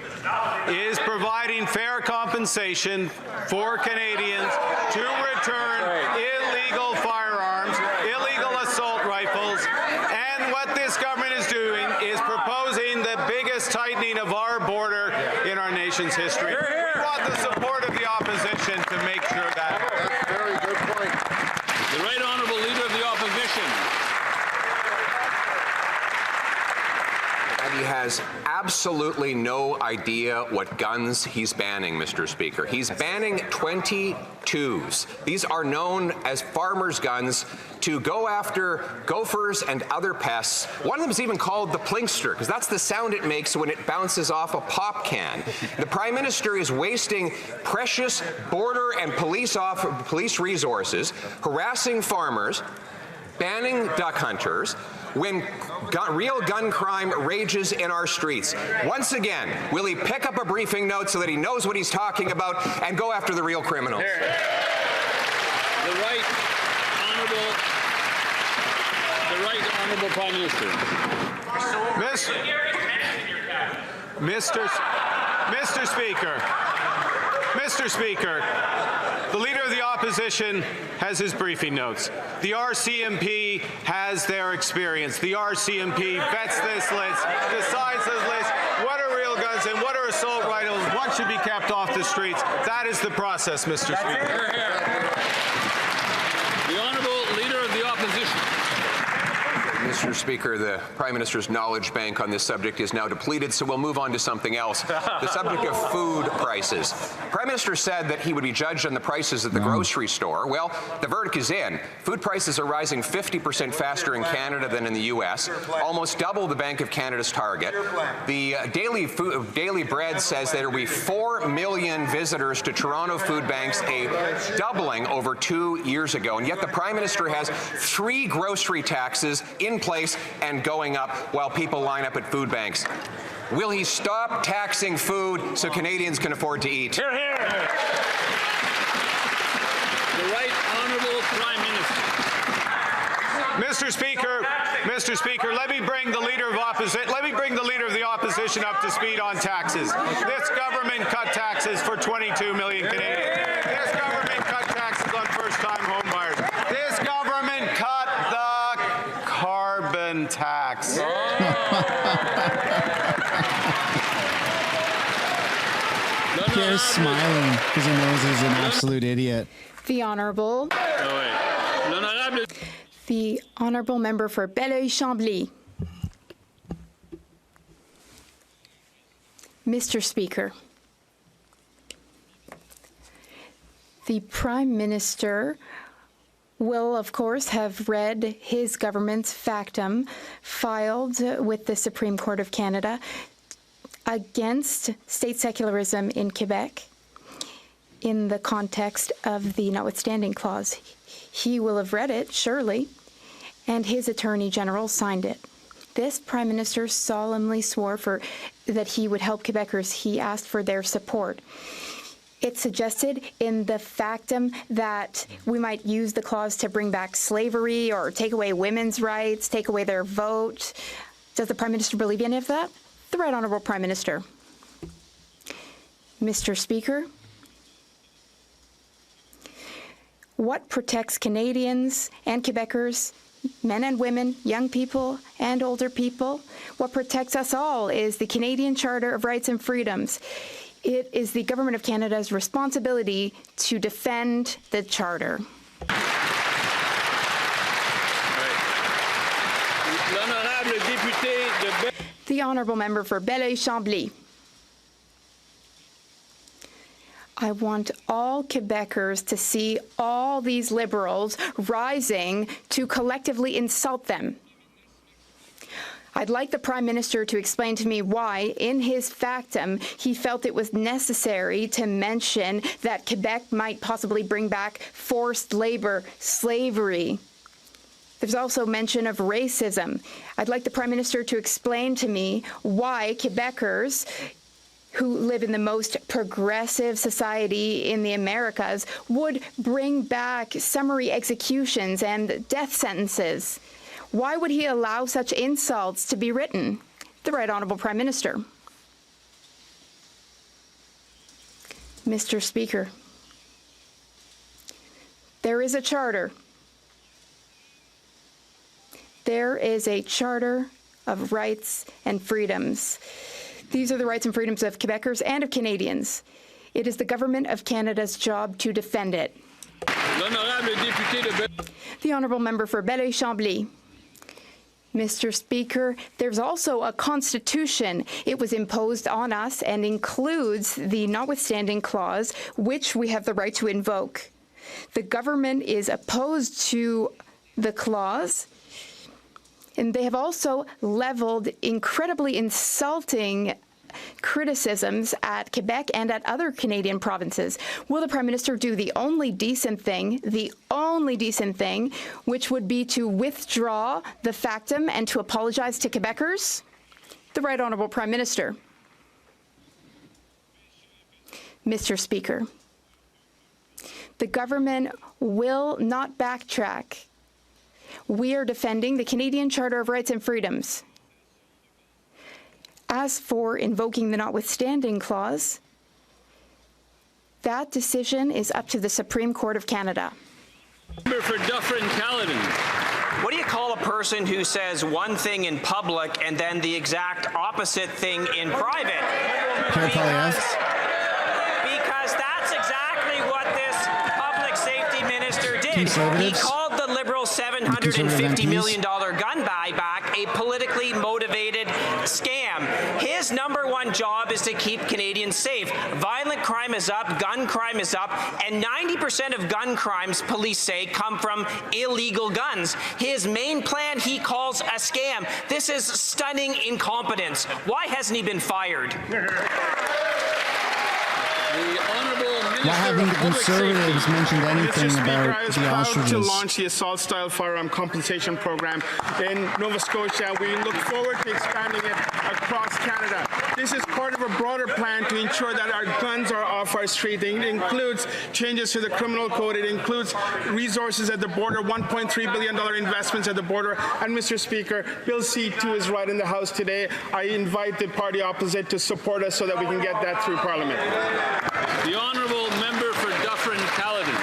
is providing fair compensation for Canadians to return illegal firearms, illegal assault rifles, and what this government is doing is proposing the biggest tightening of our border in our nation's history. We want the support of the opposition to make sure that. That's a very good point. The Right Honourable Leader of the Opposition. He has absolutely no idea what guns he's banning, Mr. Speaker. He's banning 22s. These are known as farmers' guns to go after gophers and other pests. One of them is even called the plinkster, because that's the sound it makes when it bounces off a pop can. The Prime Minister is wasting precious border and police resources, harassing farmers, banning duck hunters, when real gun crime rages in our streets. Once again, will he pick up a briefing note so that he knows what he's talking about and go after the real criminals? The Right Honourable Prime Minister. Mr. Speaker, the Leader of the Opposition has his briefing notes. The RCMP has their experience. The RCMP vets this list, decides this list, what are real guns and what are assault rifles, what should be kept off the streets. That is the process, Mr. Speaker. The Honourable Leader of the Opposition. Mr. Speaker, the Prime Minister's knowledge bank on this subject is now depleted, so we'll move on to something else. The subject of food prices. Prime Minister said that he would be judged on the prices at the grocery store. Well, the verdict is in. Food prices are rising 50% faster in Canada than in the U.S., almost double the Bank of Canada's target. The Daily Bread says there will be 4 million visitors to Toronto food banks, a doubling over 2 years ago. And yet the Prime Minister has 3 grocery taxes in place and going up while people line up at food banks. Will he stop taxing food so Canadians can afford to eat? Hear, hear. The Right Honourable Prime Minister. Mr. Speaker, let me bring the leader of the opposition up to speed on taxes. This government cut taxes for 22 million Canadians. This government cut taxes on first-time home buyers. This government cut the carbon tax. Pierre's smiling because he knows he's an absolute idiot. The Honourable Member for Belleuil-Chambly. Mr. Speaker, the Prime Minister will, of course, have read his government's factum filed with the Supreme Court of Canada against state secularism in Quebec in the context of the notwithstanding clause. He will have read it, surely, and his Attorney General signed it. This Prime Minister solemnly swore that he would help Quebecers. He asked for their support. It suggested in the factum that we might use the clause to bring back slavery or take away women's rights, take away their vote. Does the Prime Minister believe any of that? The Right Honourable Prime Minister. Mr. Speaker, what protects Canadians and Quebecers, men and women, young people and older people? What protects us all is the Canadian Charter of Rights and Freedoms. It is the Government of Canada's responsibility to defend the Charter. The Honourable Member for Belleuil-Chambly. I want all Quebecers to see all these Liberals rising to collectively insult them. I'd like the Prime Minister to explain to me why, in his factum, he felt it was necessary to mention that Quebec might possibly bring back forced labor, slavery. There's also mention of racism. I'd like the Prime Minister to explain to me why Quebecers who live in the most progressive society in the Americas would bring back summary executions and death sentences. Why would he allow such insults to be written? The Right Honourable Prime Minister. Mr. Speaker, there is a charter. There is a Charter of Rights and Freedoms. These are the rights and freedoms of Quebecers and of Canadians. It is the Government of Canada's job to defend it. The Honourable Member for Belleuil-Chambly. Mr. Speaker, there's also a constitution. It was imposed on us and includes the notwithstanding clause, which we have the right to invoke. The government is opposed to the clause, and they have also leveled incredibly insulting criticisms at Quebec and at other Canadian provinces. Will the Prime Minister do the only decent thing, which would be to withdraw the factum and to apologize to Quebecers? The Right Honourable Prime Minister. Mr. Speaker, the government will not backtrack. We are defending the Canadian Charter of Rights and Freedoms. As for invoking the notwithstanding clause, that decision is up to the Supreme Court of Canada. Member for Dufferin-Caledon. What do you call a person who says one thing in public and then the exact opposite thing in private? Because that's exactly what this public safety minister did. He conservatives? called the Liberal $750 million gun buyback a politically motivated scam. His #1 job is to keep Canadians safe. Violent crime is up, gun crime is up, and 90% of gun crimes, police say, come from illegal guns. His main plan he calls a scam. This is stunning incompetence. Why hasn't he been fired? Why haven't the Conservatives mentioned anything about the proud to ostriches? launch the assault-style firearm compensation program in Nova Scotia. We look forward to expanding it across Canada. This is part of a broader plan to ensure that our guns are off our street. It includes changes to the criminal code. It includes resources at the border, $1.3 billion investments at the border. And Mr. Speaker, Bill C-2 is right in the House today. I invite the party opposite to support us so that we can get that through Parliament. The honourable member for Dufferin-Caledon.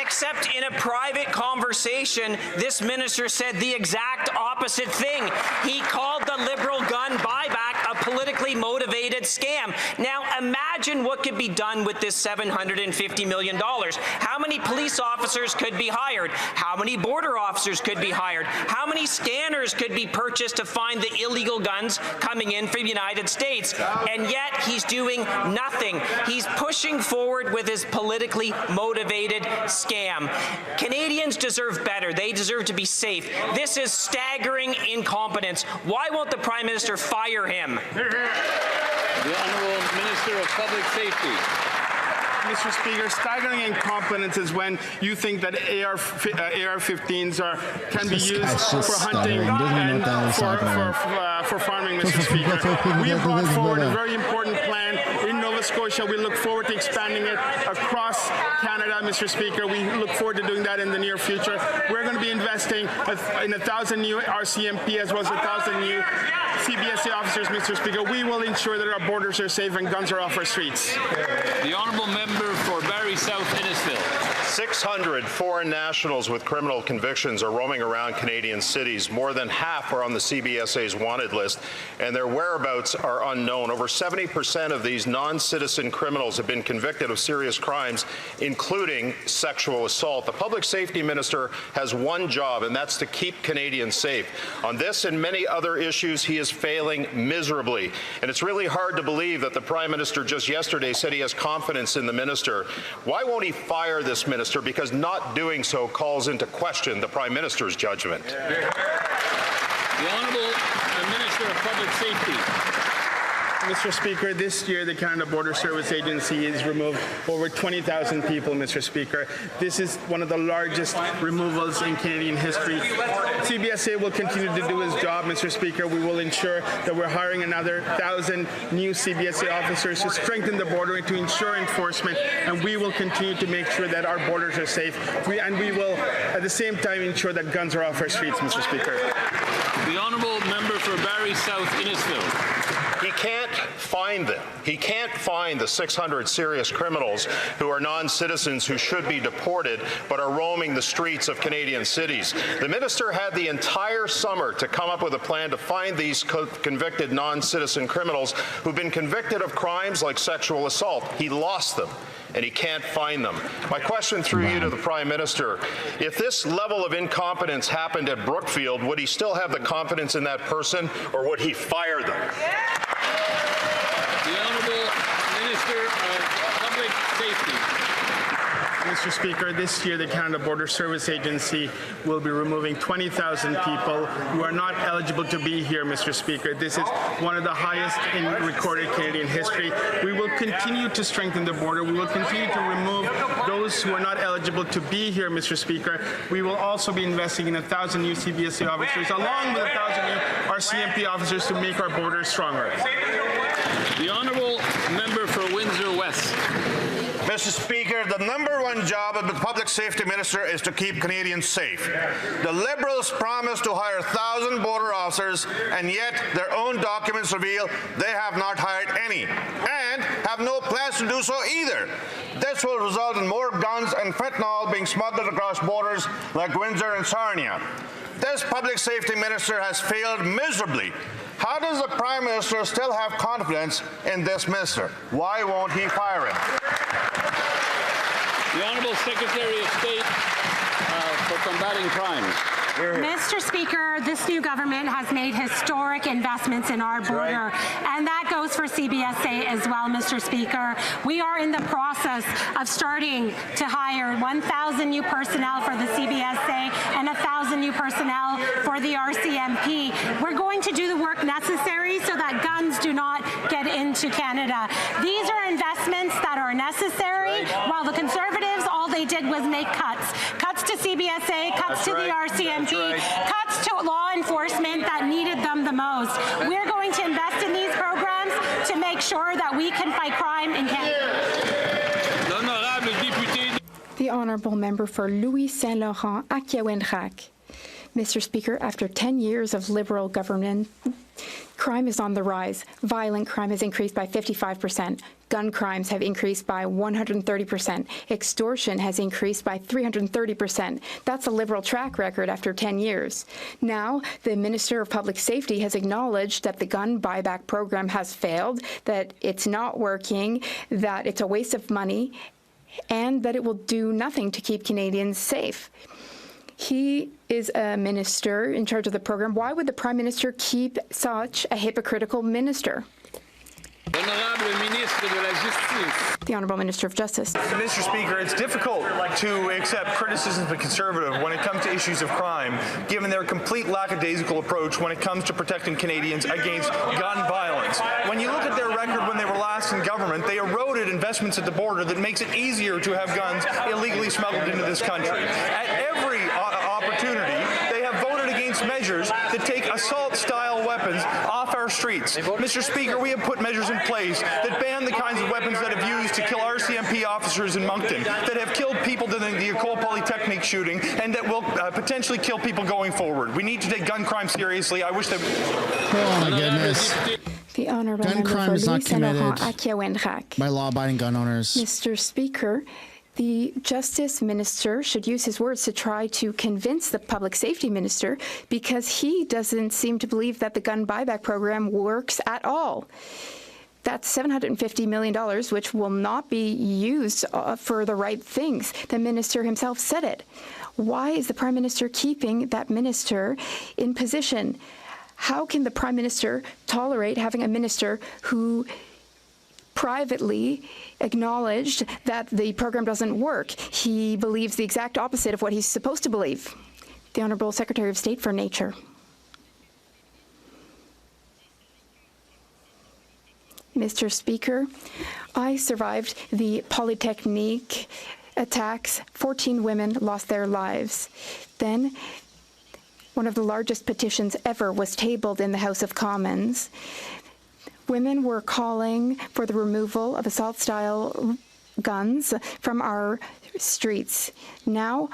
Except in a private conversation, this minister said the exact opposite thing. He called the Liberal gun buyback a politically motivated scam. Now imagine what could be done with this $750 million. How many police officers could be hired? How many border officers could be hired? How many scanners could be purchased to find the illegal guns coming in from the United States? And yet he's doing nothing. He's pushing forward with his politically motivated scam. Canadians deserve better. They deserve to be safe. This is staggering incompetence. Why won't the Prime Minister fire him? The Honourable Minister of Public Safety. Mr. Speaker, staggering incompetence is when you think that AR-15s can be used for hunting and for farming, Mr. Speaker. We have brought forward a very important plan in Nova Scotia. We look forward to expanding it across Canada, Mr. Speaker. We look forward to doing that in the near future. We're going to be investing in 1,000 new RCMP as well as 1,000 new CBSA officers, Mr. Speaker. We will ensure that our borders are safe and guns are off our streets. The honourable member for Barrie South Innisfil. 600 foreign nationals with criminal convictions are roaming around Canadian cities. More than half are on the CBSA's wanted list, and their whereabouts are unknown. Over 70% of these non-citizen criminals have been convicted of serious crimes, including sexual assault. The Public Safety Minister has one job, and that's to keep Canadians safe. On this and many other issues, he is failing miserably. And it's really hard to believe that the Prime Minister just yesterday said he has confidence in the minister. Why won't he fire this minister? Because not doing so calls into question the Prime Minister's judgment. The Honourable Minister of Public Safety. Mr. Speaker, this year the Canada Border Service Agency has removed over 20,000 people, Mr. Speaker. This is one of the largest removals in Canadian history. CBSA will continue to do his job, Mr. Speaker. We will ensure that we're hiring another 1,000 new CBSA officers to strengthen the border and to ensure enforcement, and we will continue to make sure that our borders are safe. And we will, at the same time, ensure that guns are off our streets, Mr. Speaker. The honourable member for Barrie South Innisfil. He can't find them. He can't find the 600 serious criminals who are non-citizens who should be deported but are roaming the streets of Canadian cities. The minister had the entire summer to come up with a plan to find these convicted non-citizen criminals who've been convicted of crimes like sexual assault. He lost them, and he can't find them. My question through you to the Prime Minister, if this level of incompetence happened at Brookfield, would he still have the confidence in that person, or would he fire them? The Honourable Minister of Public Safety. Mr. Speaker, this year the Canada Border Service Agency will be removing 20,000 people who are not eligible to be here, Mr. Speaker. This is one of the highest in recorded Canadian history. We will continue to strengthen the border. We will continue to remove those who are not eligible to be here, Mr. Speaker. We will also be investing in 1,000 new CBSA officers, along with 1,000 new RCMP officers to make our borders stronger. The honourable member for Windsor West. Mr. Speaker, the #1 job of the Public Safety Minister is to keep Canadians safe. The Liberals promised to hire 1,000 border officers, and yet their own documents reveal they have not hired any, and have no plans to do so either. This will result in more guns and fentanyl being smuggled across borders like Windsor and Sarnia. This Public Safety Minister has failed miserably. How does the Prime Minister still have confidence in this minister? Why won't he fire him? The Honourable Secretary of State. combating crime. Mr. Speaker, this new government has made historic investments in our border, and that goes for CBSA as well, Mr. Speaker. We are in the process of starting to hire 1,000 new personnel for the CBSA and 1,000 new personnel for the RCMP. We're going to do the work necessary so that guns do not get into Canada. These are investments that are necessary, while the Conservatives, all they did was make cuts. Cuts to CBSA, cuts to the RCMP, cuts to law enforcement that needed them the most. We're going to invest in these programs to make sure that we can fight crime in Canada. The Honourable Member for Louis Saint Laurent, Akiawenrak. Mr. Speaker, after 10 years of Liberal government, crime is on the rise. Violent crime has increased by 55%. Gun crimes have increased by 130%. Extortion has increased by 330%. That's a Liberal track record after 10 years. Now, the Minister of Public Safety has acknowledged that the gun buyback program has failed, that it's not working, that it's a waste of money, and that it will do nothing to keep Canadians safe. He is a minister in charge of the program. Why would the Prime Minister keep such a hypocritical minister? The Honourable Minister of Justice. Mr. Speaker, it's difficult to accept criticism of the Conservative when it comes to issues of crime, given their complete lackadaisical approach when it comes to protecting Canadians against gun violence. When you look at their record when they were last in government, they eroded investments at the border that makes it easier to have guns illegally smuggled into this country. At every opportunity, they have voted against measures that take assault-style weapons off our streets. Mr. Speaker, we have put measures in place that ban the kinds of weapons that have used to kill RCMP officers in Moncton, that have killed people during the École Polytechnique shooting, and that will potentially kill people going forward. We need to take gun crime seriously. I wish that... Oh my goodness. The Honourable Gun Member crime for is not Louis Saint Laurent, committed Akiawenrak. by law-abiding gun owners. Mr. Speaker, the Justice Minister should use his words to try to convince the Public Safety Minister, because he doesn't seem to believe that the gun buyback program works at all. That's $750 million, which will not be used for the right things. The minister himself said it. Why is the Prime Minister keeping that minister in position? How can the Prime Minister tolerate having a minister who privately acknowledged that the program doesn't work? He believes the exact opposite of what he's supposed to believe. The Honourable Secretary of State for Nature. Mr. Speaker, I survived the Polytechnique attacks. 14 women lost their lives. Then, one of the largest petitions ever was tabled in the House of Commons. Women were calling for the removal of assault-style guns from our streets. Now,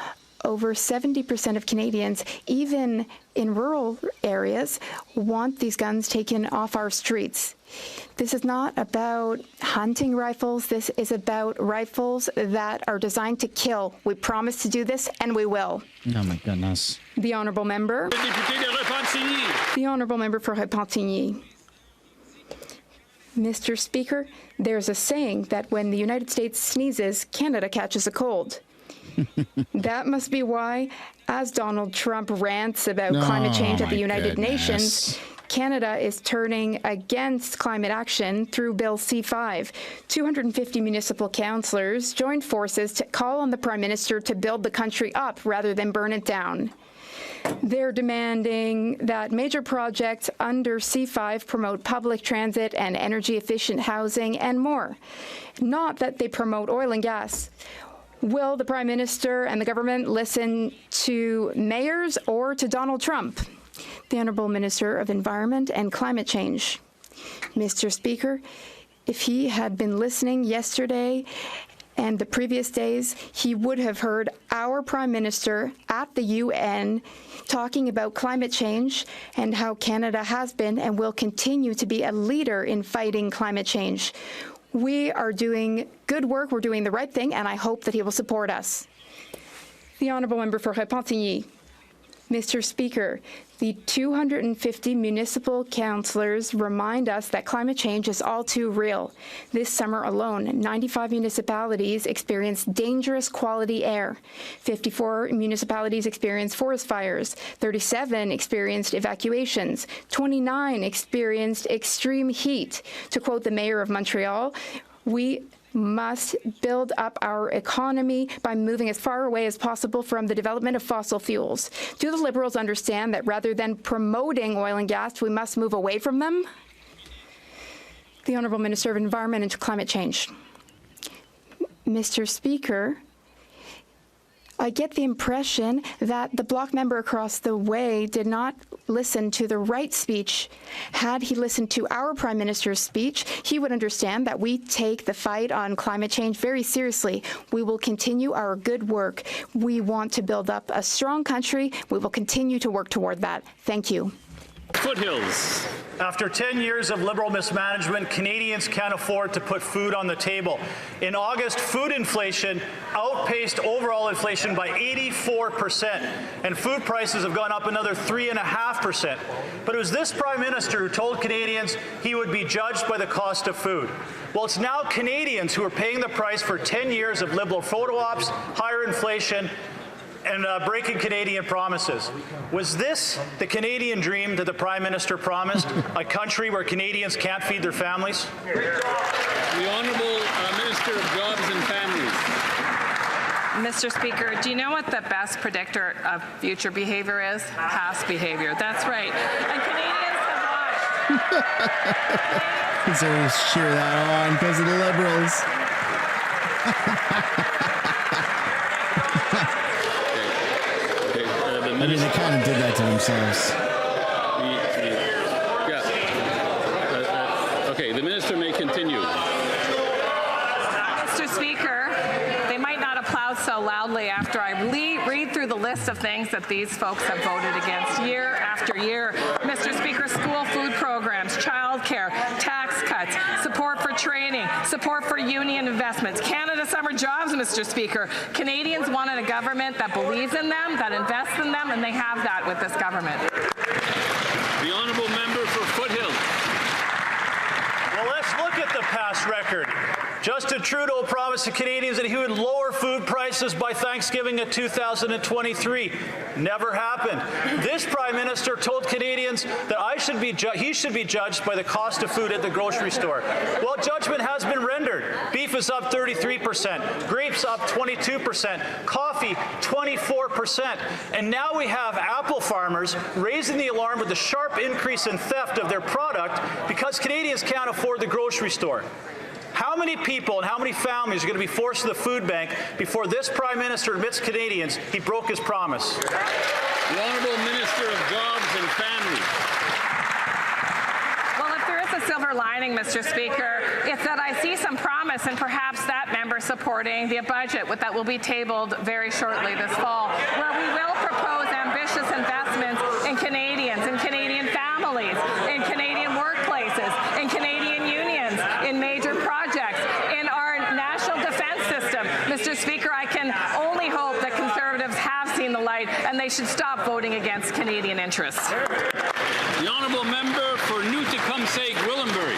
over 70% of Canadians, even in rural areas, want these guns taken off our streets. This is not about hunting rifles. This is about rifles that are designed to kill. We promise to do this, and we will. Oh my goodness. The Honourable Member. The Honourable Member for Repentigny. Mr. Speaker, there's a saying that when the United States sneezes, Canada catches a cold. That must be why, as Donald Trump rants about climate change at the United Nations, Canada is turning against climate action through Bill C-5. 250 municipal councillors joined forces to call on the Prime Minister to build the country up rather than burn it down. They're demanding that major projects under C-5 promote public transit and energy-efficient housing and more, not that they promote oil and gas. Will the Prime Minister and the government listen to mayors or to Donald Trump? The Honourable Minister of Environment and Climate Change. Mr. Speaker, if he had been listening yesterday and the previous days, he would have heard our Prime Minister at the UN talking about climate change and how Canada has been and will continue to be a leader in fighting climate change. We are doing good work, we're doing the right thing, and I hope that he will support us. The Honourable Member for Repentigny. Mr. Speaker, the 250 municipal councillors remind us that climate change is all too real. This summer alone, 95 municipalities experienced dangerous quality air. 54 municipalities experienced forest fires. 37 experienced evacuations. 29 experienced extreme heat. To quote the mayor of Montreal, we must build up our economy by moving as far away as possible from the development of fossil fuels. Do the Liberals understand that rather than promoting oil and gas, we must move away from them? The Honourable Minister of Environment and Climate Change. Mr. Speaker, I get the impression that the Bloc member across the way did not listen to the right speech. Had he listened to our Prime Minister's speech, he would understand that we take the fight on climate change very seriously. We will continue our good work. We want to build up a strong country. We will continue to work toward that. Thank you. Foothills. After 10 years of Liberal mismanagement, Canadians can't afford to put food on the table. In August, food inflation outpaced overall inflation by 84%, and food prices have gone up another 3.5%. But it was this Prime Minister who told Canadians he would be judged by the cost of food. Well, it's now Canadians who are paying the price for 10 years of Liberal photo ops, higher inflation, and breaking Canadian promises. Was this the Canadian dream that the Prime Minister promised, a country where Canadians can't feed their families? The Honourable Minister of Jobs and Families. Mr. Speaker, do you know what the best predictor of future behavior is? Past behavior. That's right. And Canadians have watched. So cheer that on because of the Liberals. I mean, they kind of did that to themselves. Yeah. Okay, the minister may continue. Mr. Speaker, they might not applaud so loudly after I read through the list of things that these folks have voted against year after year. Mr. Speaker, school food programs, childcare, tax cuts, support for training, support for union investments, Canada Summer Jobs, Mr. Speaker. Canadians wanted a government that believes in them, that invests in them, and they have that with this government. The honourable member for Foothills. Well, let's look at the past record. Justin Trudeau promised to Canadians that he would lower food prices by Thanksgiving of 2023. Never happened. This Prime Minister told Canadians that he should be judged by the cost of food at the grocery store. Well, judgment has been rendered. Beef is up 33%, grapes up 22%, coffee 24%, and now we have apple farmers raising the alarm with the sharp increase in theft of their product because Canadians can't afford the grocery store. How many people and how many families are going to be forced to the food bank before this Prime Minister admits Canadians he broke his promise? The Honourable Minister of Jobs and Families. Well, if there is a silver lining, Mr. Speaker, it's that I see some promise and perhaps that member supporting the budget that will be tabled very shortly this fall, where we will propose ambitious investments in Canadians, in Canadian families, in Canadian workplaces, in Canadian unions, in major projects, in our national defense system. Mr. Speaker, I can only hope that Conservatives have seen the light and they should stop voting against Canadian interests. The honourable member for Newtecumseh-Gwillimbury.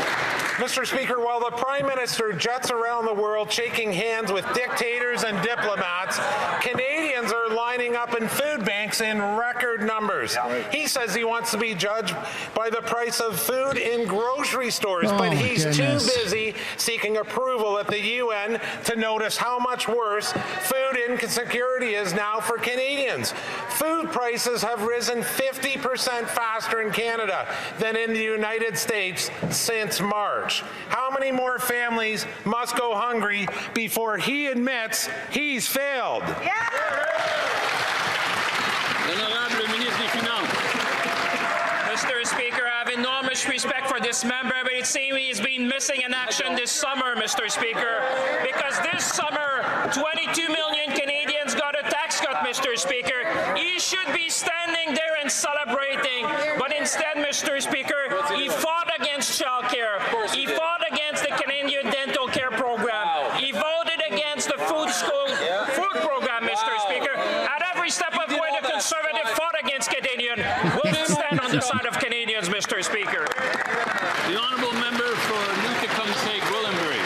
Mr. Speaker, while the Prime Minister jets around the world shaking hands with dictators and diplomats, Canadians are lining up in food banks in record numbers. He says he wants to be judged by the price of food in grocery stores, but he's too busy seeking approval at the UN to notice how much worse food insecurity is now for Canadians. Food prices have risen 50% faster in Canada than in the United States since March. How many more families must go hungry before he admits he's failed? Mr. Speaker, I have enormous respect for this member, but it seems he's been missing in action this summer, Mr. Speaker, because this summer, 22 million Canadians got a tax cut, Mr. Speaker. He should be standing there and celebrating, but instead, Mr. Speaker, he fought against childcare. He fought against the Canadian dental care program. He voted against the food program, Mr. Speaker. At every step of the way, the Conservative fought against Speaker. The honourable member for Newtecumseg-Gwillimbury.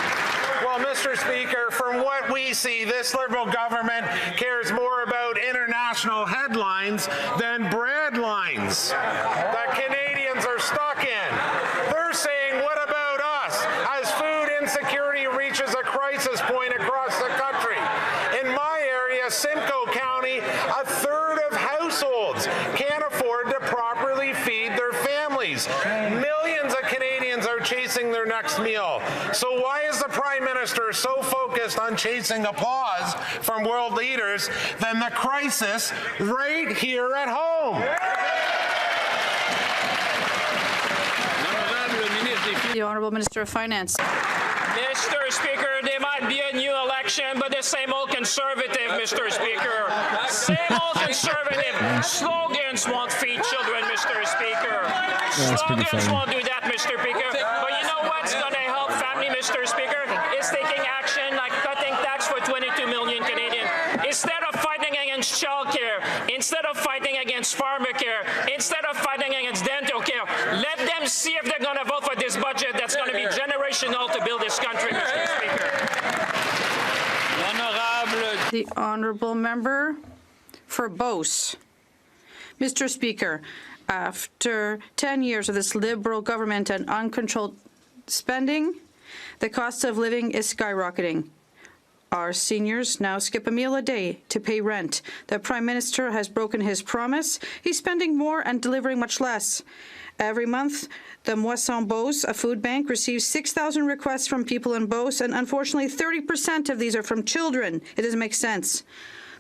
Well, Mr. Speaker, from what we see, this Liberal government cares more about international headlines than bread lines that Canadians are stuck in. They're saying, what about us, as food insecurity reaches a crisis point across the country? In my area, Simcoe County, a third of households can't afford to properly feed their families. Millions of Canadians are chasing their next meal. So why is the Prime Minister so focused on chasing applause from world leaders than the crisis right here at home? The Honourable Minister of Finance. Mr. Speaker, there might be a new election, but the same old Conservative, Mr. Speaker. Same old Conservative. Slogans won't feed children, Mr. Speaker. Slogans won't do that, Mr. Speaker. But you know what's going to help family, Mr. Speaker? Is taking action like cutting tax for 22 million Canadians. Instead of fighting against child care, instead of fighting against farmer care, instead of fighting against dental care, let them see if they're going to vote for this budget that's going to be generational to build this country, Mr. Speaker. The Honourable Member for Beauce. Mr. Speaker, after 10 years of this Liberal government and uncontrolled spending, the cost of living is skyrocketing. Our seniors now skip a meal a day to pay rent. The Prime Minister has broken his promise. He's spending more and delivering much less. Every month, the Moisson Beauce, a food bank, receives 6,000 requests from people in Beauce, and unfortunately 30% of these are from children. It doesn't make sense.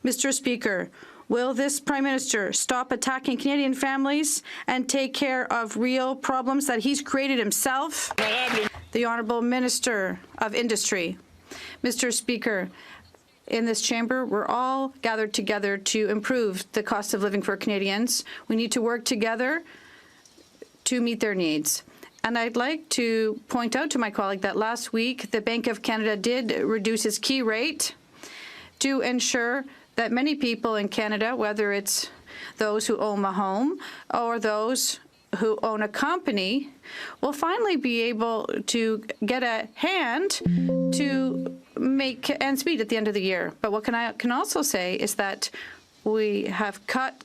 Mr. Speaker, will this Prime Minister stop attacking Canadian families and take care of real problems that he's created himself? The Honourable Minister of Industry. Mr. Speaker, in this chamber, we're all gathered together to improve the cost of living for Canadians. We need to work together to meet their needs. And I'd like to point out to my colleague that last week, the Bank of Canada did reduce its key rate to ensure that many people in Canada, whether it's those who own a home or those who own a company, will finally be able to get a hand to make ends meet at the end of the year. But what I can also say is that we have cut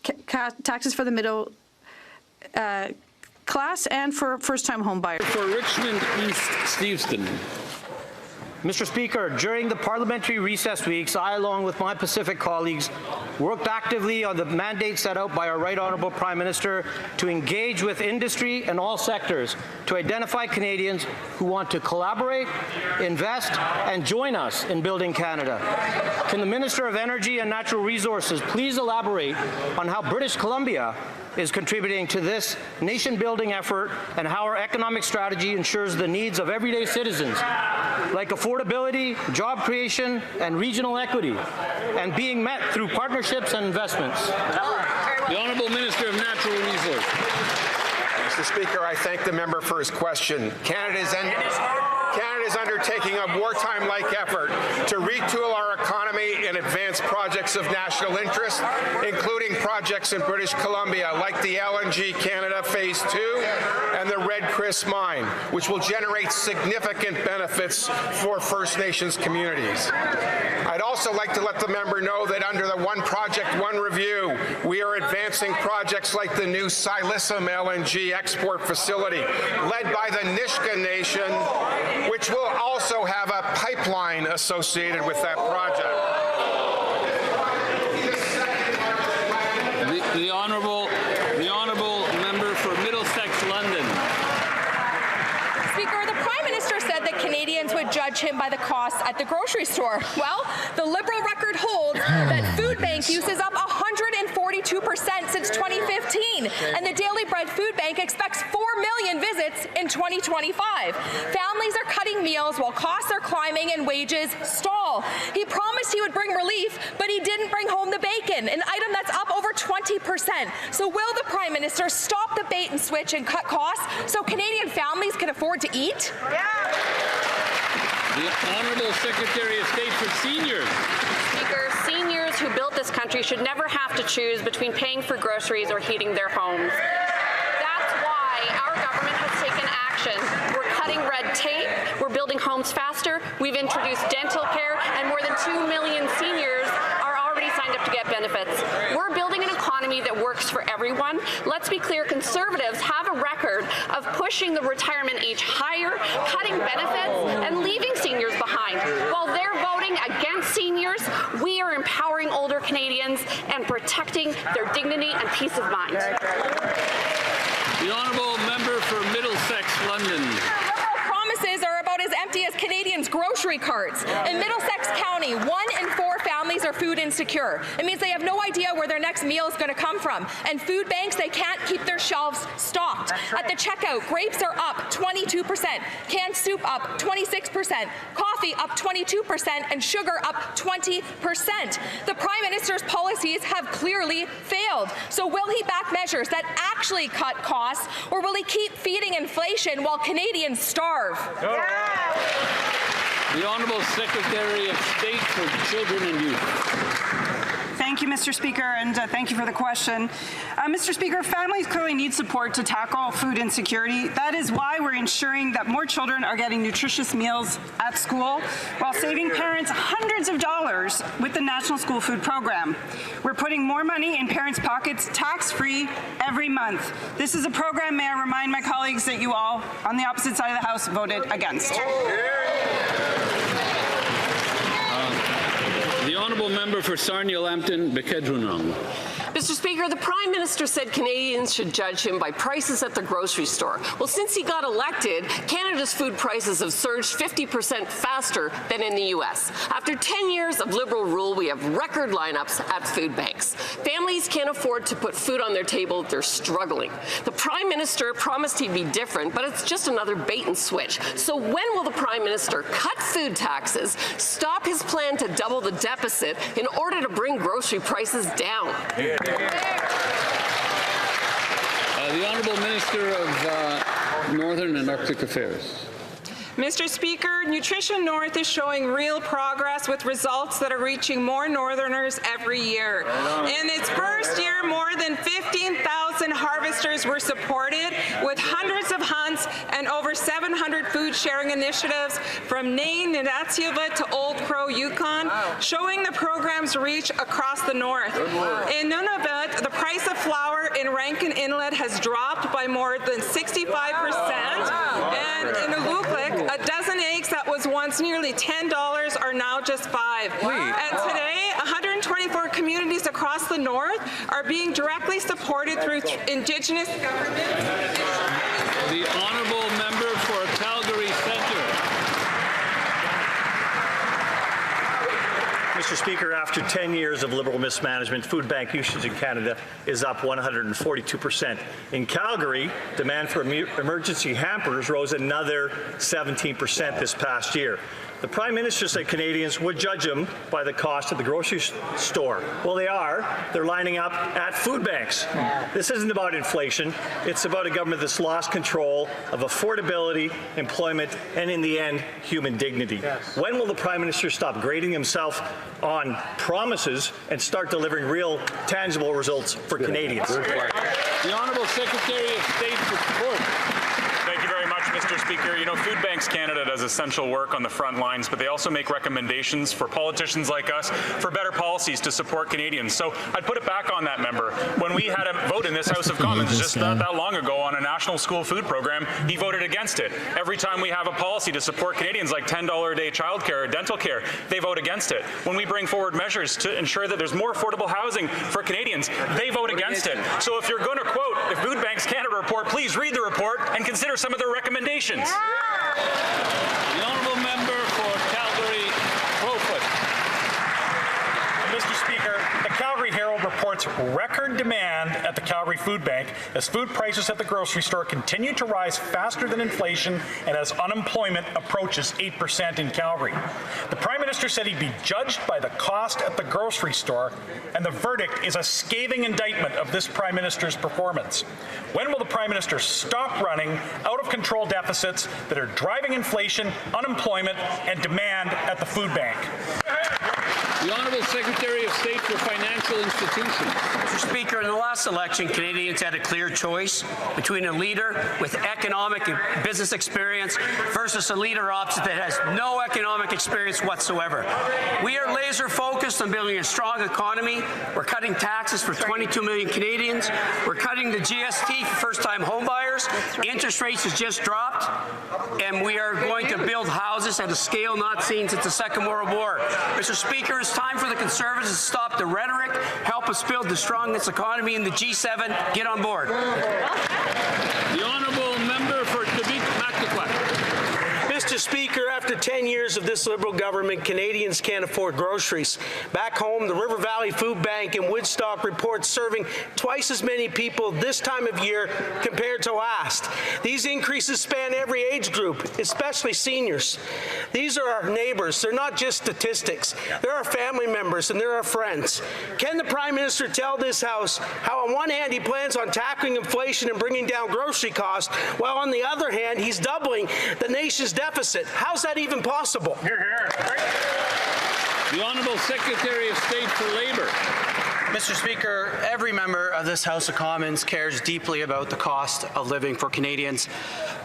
taxes for the middle class and for first-time home buyers. For Richmond East Steveston. Mr. Speaker, during the parliamentary recess weeks, I, along with my Pacific colleagues, worked actively on the mandate set out by our Right Honourable Prime Minister to engage with industry and all sectors to identify Canadians who want to collaborate, invest, and join us in building Canada. Can the Minister of Energy and Natural Resources please elaborate on how British Columbia is contributing to this nation-building effort and how our economic strategy ensures the needs of everyday citizens, like affordability, job creation, and regional equity, and being met through partnerships and investments? The Honourable Minister of Natural Resources. Mr. Speaker, I thank the member for his question. Canada is undertaking a wartime-like effort to retool our economy and advance projects of national interest, including projects in British Columbia like the LNG Canada Phase 2 and the Red Chris mine, which will generate significant benefits for First Nations communities. I'd also like to let the member know that under the One Project, One Review, we are advancing projects like the new Silissum LNG export facility, led by the Nisga'a Nation, which will also have a pipeline associated with that project. The honourable member for Middlesex London. Speaker, the Prime Minister said that Canadians would judge him by the costs at the grocery store. Well, the Liberal record holds that food bank use is up 142% since 2015, and the Daily Bread Food Bank expects 4 million visits in 2025. Families are cutting meals while costs are climbing and wages stall. He promised he would bring relief, but he didn't bring home the bacon, an item that's up over 20%. So will the Prime Minister stop the bait and switch and cut costs so Canadian families can afford to eat? The Honourable Secretary of State for Seniors. Speaker, seniors who built this country should never have to choose between paying for groceries or heating their homes. That's why our government has homes faster. We've introduced dental care, and more than 2 million seniors are already signed up to get benefits. We're building an economy that works for everyone. Let's be clear, Conservatives have a record of pushing the retirement age higher, cutting benefits, and leaving seniors behind. While they're voting against seniors, we are empowering older Canadians and protecting their dignity and peace of mind. The honourable member for Middlesex, London. Liberal promises are about as empty as Canadians' grocery carts. In Middlesex County, 1 in 4 families are food insecure. It means they have no idea where their next meal is going to come from. And food banks, they can't keep their shelves stocked. At the checkout, grapes are up 22%, canned soup up 26%, coffee up 22%, and sugar up 20%. The Prime Minister's policies have clearly failed. So will he back measures that actually cut costs, or will he keep feeding inflation while Canadians starve? The Honourable Secretary of State for Children and Youth. Thank you, Mr. Speaker, and thank you for the question. Mr. Speaker, families clearly need support to tackle food insecurity. That is why we're ensuring that more children are getting nutritious meals at school, while saving parents hundreds of dollars with the National School Food Program. We're putting more money in parents' pockets tax-free every month. This is a program, may I remind my colleagues, that you all on the opposite side of the House voted against. The honourable member for Sarnia-Lambton, Bekedronong. Mr. Speaker, the Prime Minister said Canadians should judge him by prices at the grocery store. Well, since he got elected, Canada's food prices have surged 50% faster than in the U.S. After 10 years of Liberal rule, we have record lineups at food banks. Families can't afford to put food on their table. They're struggling. The Prime Minister promised he'd be different, but it's just another bait and switch. So when will the Prime Minister cut food taxes, stop his plan to double the deficit in order to bring grocery prices down? The Honourable Minister of Northern and Arctic Affairs. Mr. Speaker, Nutrition North is showing real progress with results that are reaching more Northerners every year. In its first year, more than 15,000 harvesters were supported with hundreds of hunts and over 700 food sharing initiatives from Nain, Nunatsiavut to Old Crow, Yukon, showing the program's reach across the north. In Nunavut, the price of flour in Rankin Inlet has dropped by more than 65%, and in Aluklik, a dozen eggs that was once nearly $10 are now just $5. And today, 124 communities across the north are being directly supported through Indigenous government. The honourable member for Calgary Centre. Mr. Speaker, after 10 years of Liberal mismanagement, food bank usage in Canada is up 142%. In Calgary, demand for emergency hampers rose another 17% this past year. The Prime Minister said Canadians would judge him by the cost of the grocery store. Well, they are. They're lining up at food banks. This isn't about inflation. It's about a government that's lost control of affordability, employment, and in the end, human dignity. Yes. When will the Prime Minister stop grading himself on promises and start delivering real, tangible results for Canadians? The Honourable Secretary of State for Sport. Thank you very much, Mr. Speaker. You know, Food Banks Canada does essential work on the front lines, but they also make recommendations for politicians like us for better policies to support Canadians. So I'd put it back on that member. When we had a vote in this House of Commons just not that long ago on a national school food program, he voted against it. Every time we have a policy to support Canadians like $10 a day childcare or dental care, they vote against it. When we bring forward measures to ensure that there's more affordable housing for Canadians, they vote against it. So if you're going to quote the Food Banks Canada report, please read the report and consider some of their recommendations. The honourable member for Calgary Crowfoot. Mr. Speaker, the Calgary Herald reports record demand at the Calgary Food Bank as food prices at the grocery store continue to rise faster than inflation and as unemployment approaches 8% in Calgary. The Prime Minister said he'd be judged by the cost at the grocery store, and the verdict is a scathing indictment of this Prime Minister's performance. When will the Prime Minister stop running out-of-control deficits that are driving inflation, unemployment, and demand at the food bank? The Honourable Secretary of State for Financial Institutions. Mr. Speaker, in the last election, Canadians had a clear choice between a leader with economic and business experience versus a leader opposite that has no economic experience whatsoever. We are laser focused on building a strong economy. We're cutting taxes for 22 million Canadians. We're cutting the GST for first-time homebuyers. Interest rates has just dropped. And we are going to build houses at a scale not seen since the Second World War. Mr. Speaker, it's time for the Conservatives to stop the rhetoric, help us build the strongest economy in the G7. Get on board. The Honourable Member for Quebec-Mactaquac. Mr. Speaker, after 10 years of this Liberal government, Canadians can't afford groceries. Back home, the River Valley Food Bank in Woodstock reports serving twice as many people this time of year compared to last. These increases span every age group, especially seniors. These are our neighbors. They're not just statistics. They're our family members and they're our friends. Can the Prime Minister tell this House how on one hand he plans on tackling inflation and bringing down grocery costs, while on the other hand he's doubling the nation's deficit? How's that even possible? Hear, hear. The Honourable Secretary of State for Labour. Mr. Speaker, every member of this House of Commons cares deeply about the cost of living for Canadians.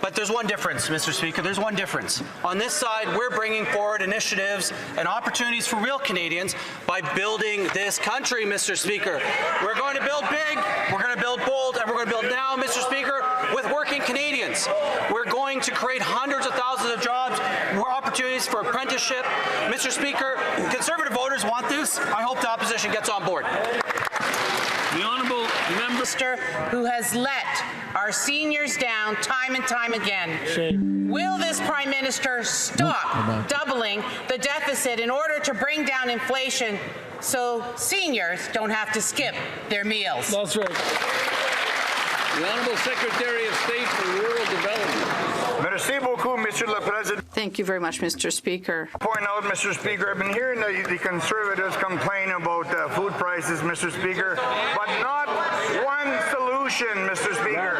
But there's one difference, Mr. Speaker. There's one difference. On this side, we're bringing forward initiatives and opportunities for real Canadians by building this country, Mr. Speaker. We're going to build big, we're going to build bold, and we're going to build now, Mr. Speaker, with working Canadians. We're going to create hundreds of thousands of jobs, more opportunities for apprenticeship. Mr. Speaker, Conservative voters want this. I hope the opposition gets on board. The Honourable Member who has let our seniors down time and time again. Will this Prime Minister stop doubling the deficit in order to bring down inflation so seniors don't have to skip their meals? That's right. The Honourable Secretary of State for Rural Development. Merci beaucoup, Monsieur le Président. Thank you very much, Mr. Speaker. Point out, Mr. Speaker, I've been hearing the Conservatives complain about food prices, Mr. Speaker, but not one solution, Mr. Speaker.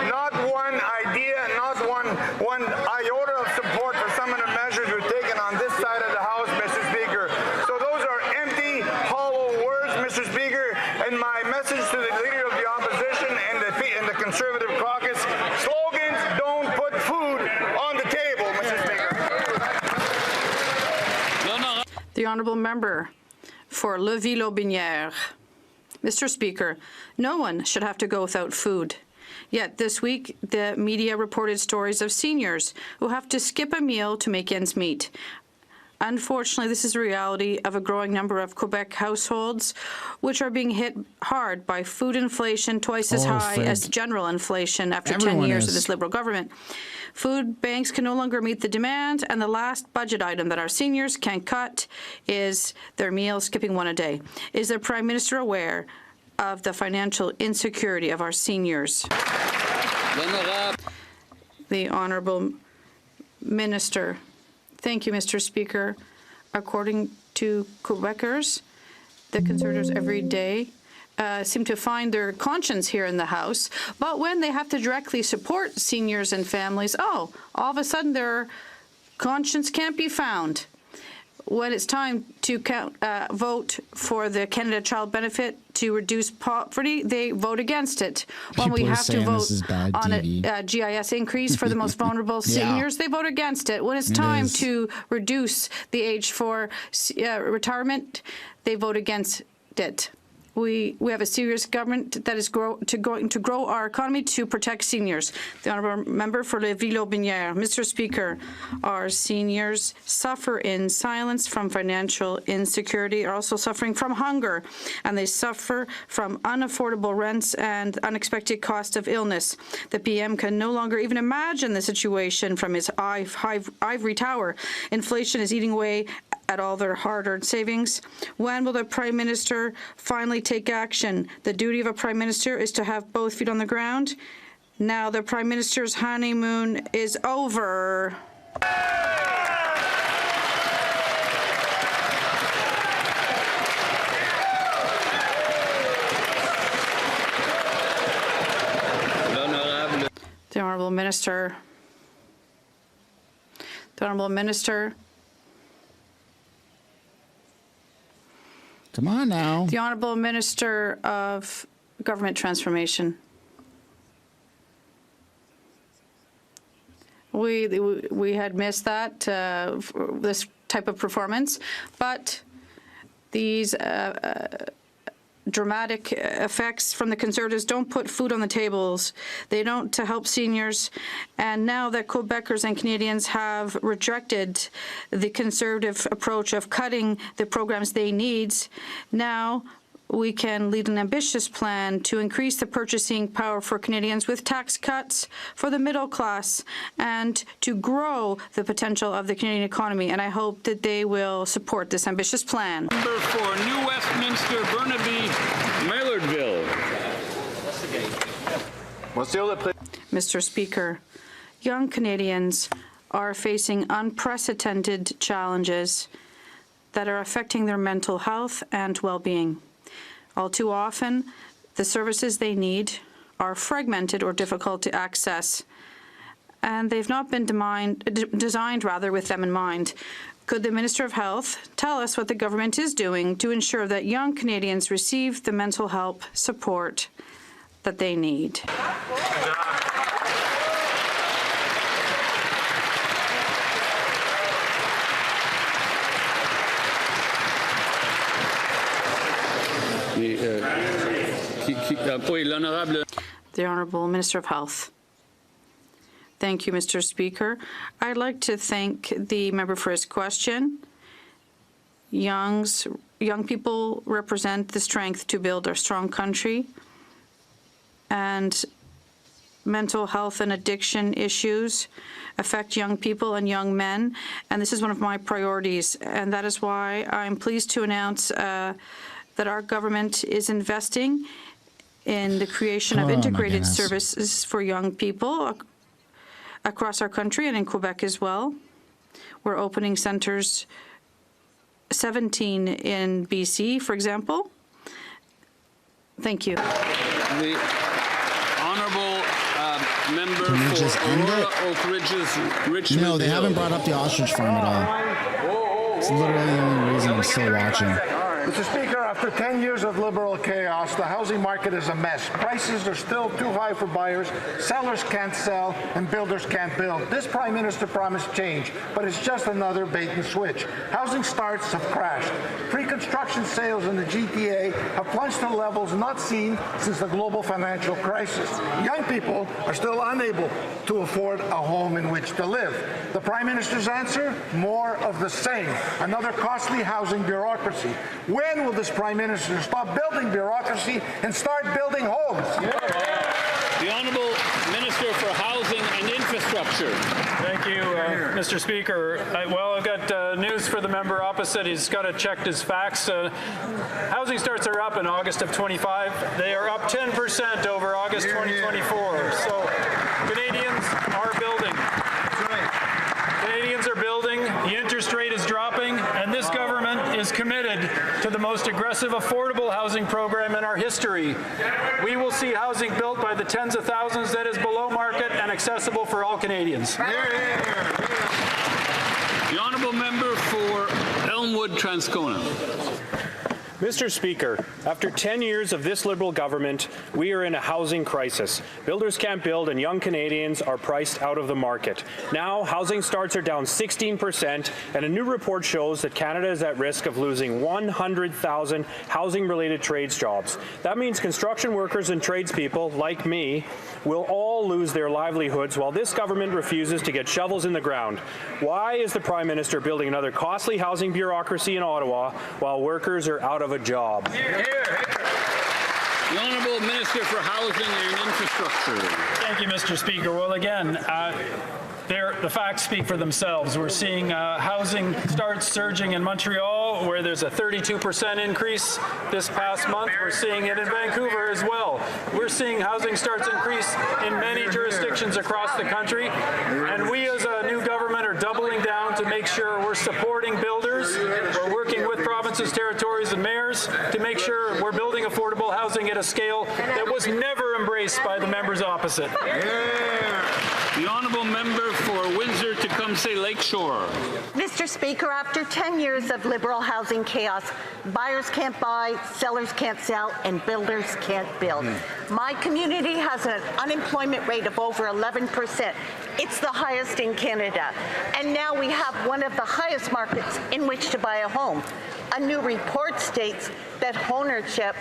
Not one idea, not one iota of support for some of the measures we've taken on this side of the House, Mr. Speaker. So those are empty, hollow words, Mr. Speaker, and my message to the Leader of the Opposition and the Conservative caucus, slogans don't put food on the table, Mr. Speaker. The Honourable Member for Levis-Lotbinière. Mr. Speaker, no one should have to go without food. Yet this week, the media reported stories of seniors who have to skip a meal to make ends meet. Unfortunately, this is the reality of a growing number of Quebec households, which are being hit hard by food inflation twice as high as general inflation after 10 years of this Liberal government. Food banks can no longer meet the demand, and the last budget item that our seniors can cut is their meal, skipping one a day. Is the Prime Minister aware of the financial insecurity of our seniors? The Honourable Minister. Thank you, Mr. Speaker. According to Quebecers, the Conservatives every day seem to find their conscience here in the House, but when they have to directly support seniors and families, all of a sudden their conscience can't be found. When it's time to vote for the Canada Child Benefit to reduce poverty, they vote against it. When we have to vote on a GIS increase for the most vulnerable seniors, they vote against it. When it's time to reduce the age for retirement, they vote against it. We have a serious government that is going to grow our economy to protect seniors. The Honourable Member for Levis-Lotbinière. Mr. Speaker, our seniors suffer in silence from financial insecurity, are also suffering from hunger, and they suffer from unaffordable rents and unexpected cost of illness. The PM can no longer even imagine the situation from his ivory tower. Inflation is eating away at all their hard-earned savings. When will the Prime Minister finally take action? The duty of a Prime Minister is to have both feet on the ground. Now the Prime Minister's honeymoon is over. The Honourable Minister. The Honourable Minister Come on now. The Honourable Minister of Government Transformation. We had missed that, this type of performance, but these dramatic effects from the Conservatives don't put food on the tables. They don't to help seniors. And now that Quebecers and Canadians have rejected the Conservative approach of cutting the programs they need, now we can lead an ambitious plan to increase the purchasing power for Canadians with tax cuts for the middle class and to grow the potential of the Canadian economy. And I hope that they will support this ambitious plan. Member for New Westminster, Burnaby, Millardville. Mr. Speaker, young Canadians are facing unprecedented challenges that are affecting their mental health and well-being. All too often, the services they need are fragmented or difficult to access, and they've not been designed with them in mind. Could the Minister of Health tell us what the government is doing to ensure that young Canadians receive the mental health support that they need? The Honourable Minister of Health. Thank you, Mr. Speaker. I'd like to thank the member for his question. Young people represent the strength to build our strong country, and mental health and addiction issues affect young people and young men, and this is one of my priorities, and that is why I'm pleased to announce that our government is investing in the creation of integrated services for young people across our country and in Quebec as well. We're opening centres, 17 in BC, for example. Thank you. The Honourable Member for Aurora Oak Ridges, Richmond. No, they haven't brought up the Ostrich farm at all. It's literally the only reason I'm still watching. Mr. Speaker, after 10 years of Liberal chaos, the housing market is a mess. Prices are still too high for buyers, sellers can't sell, and builders can't build. This Prime Minister promised change, but it's just another bait and switch. Housing starts have crashed. Pre-construction sales in the GTA have plunged to levels not seen since the global financial crisis. Young people are still unable to afford a home in which to live. The Prime Minister's answer? More of the same. Another costly housing bureaucracy. When will this Prime Minister stop building bureaucracy and start building homes? The Honourable Minister for Housing and Infrastructure. Thank you, Mr. Speaker. I've got news for the member opposite. He's got to check his facts. Housing starts are up in August of 25. They are up 10% over August 2024. So Canadians are building. Canadians are building. The interest rate is dropping, and this government is committed to the most aggressive affordable housing program in our history. We will see housing built by the tens of thousands that is below market and accessible for all Canadians. The Honourable Member for Elmwood, Transcona. Mr. Speaker, after 10 years of this Liberal government, we are in a housing crisis. Builders can't build and young Canadians are priced out of the market. Now, housing starts are down 16%, and a new report shows that Canada is at risk of losing 100,000 housing-related trades jobs. That means construction workers and tradespeople, like me, will all lose their livelihoods while this government refuses to get shovels in the ground. Why is the Prime Minister building another costly housing bureaucracy in Ottawa while workers are out of a job? The Honourable Minister for Housing and Infrastructure. Thank you, Mr. Speaker. Well, again, the facts speak for themselves. We're seeing housing starts surging in Montreal, where there's a 32% increase this past month. We're seeing it in Vancouver as well. We're seeing housing starts increase in many jurisdictions across the country, and we as a new government are doubling down to make sure we're supporting builders. We're working with provinces, territories, and mayors to make sure we're building affordable housing at a scale that was never embraced by the members opposite. The Honourable Member for Windsor, Tacoma. Tecumseh Lakeshore. Mr. Speaker, after 10 years of Liberal housing chaos, buyers can't buy, sellers can't sell, and builders can't build. My community has an unemployment rate of over 11%. It's the highest in Canada. And now we have one of the highest markets in which to buy a home. A new report states that homeownership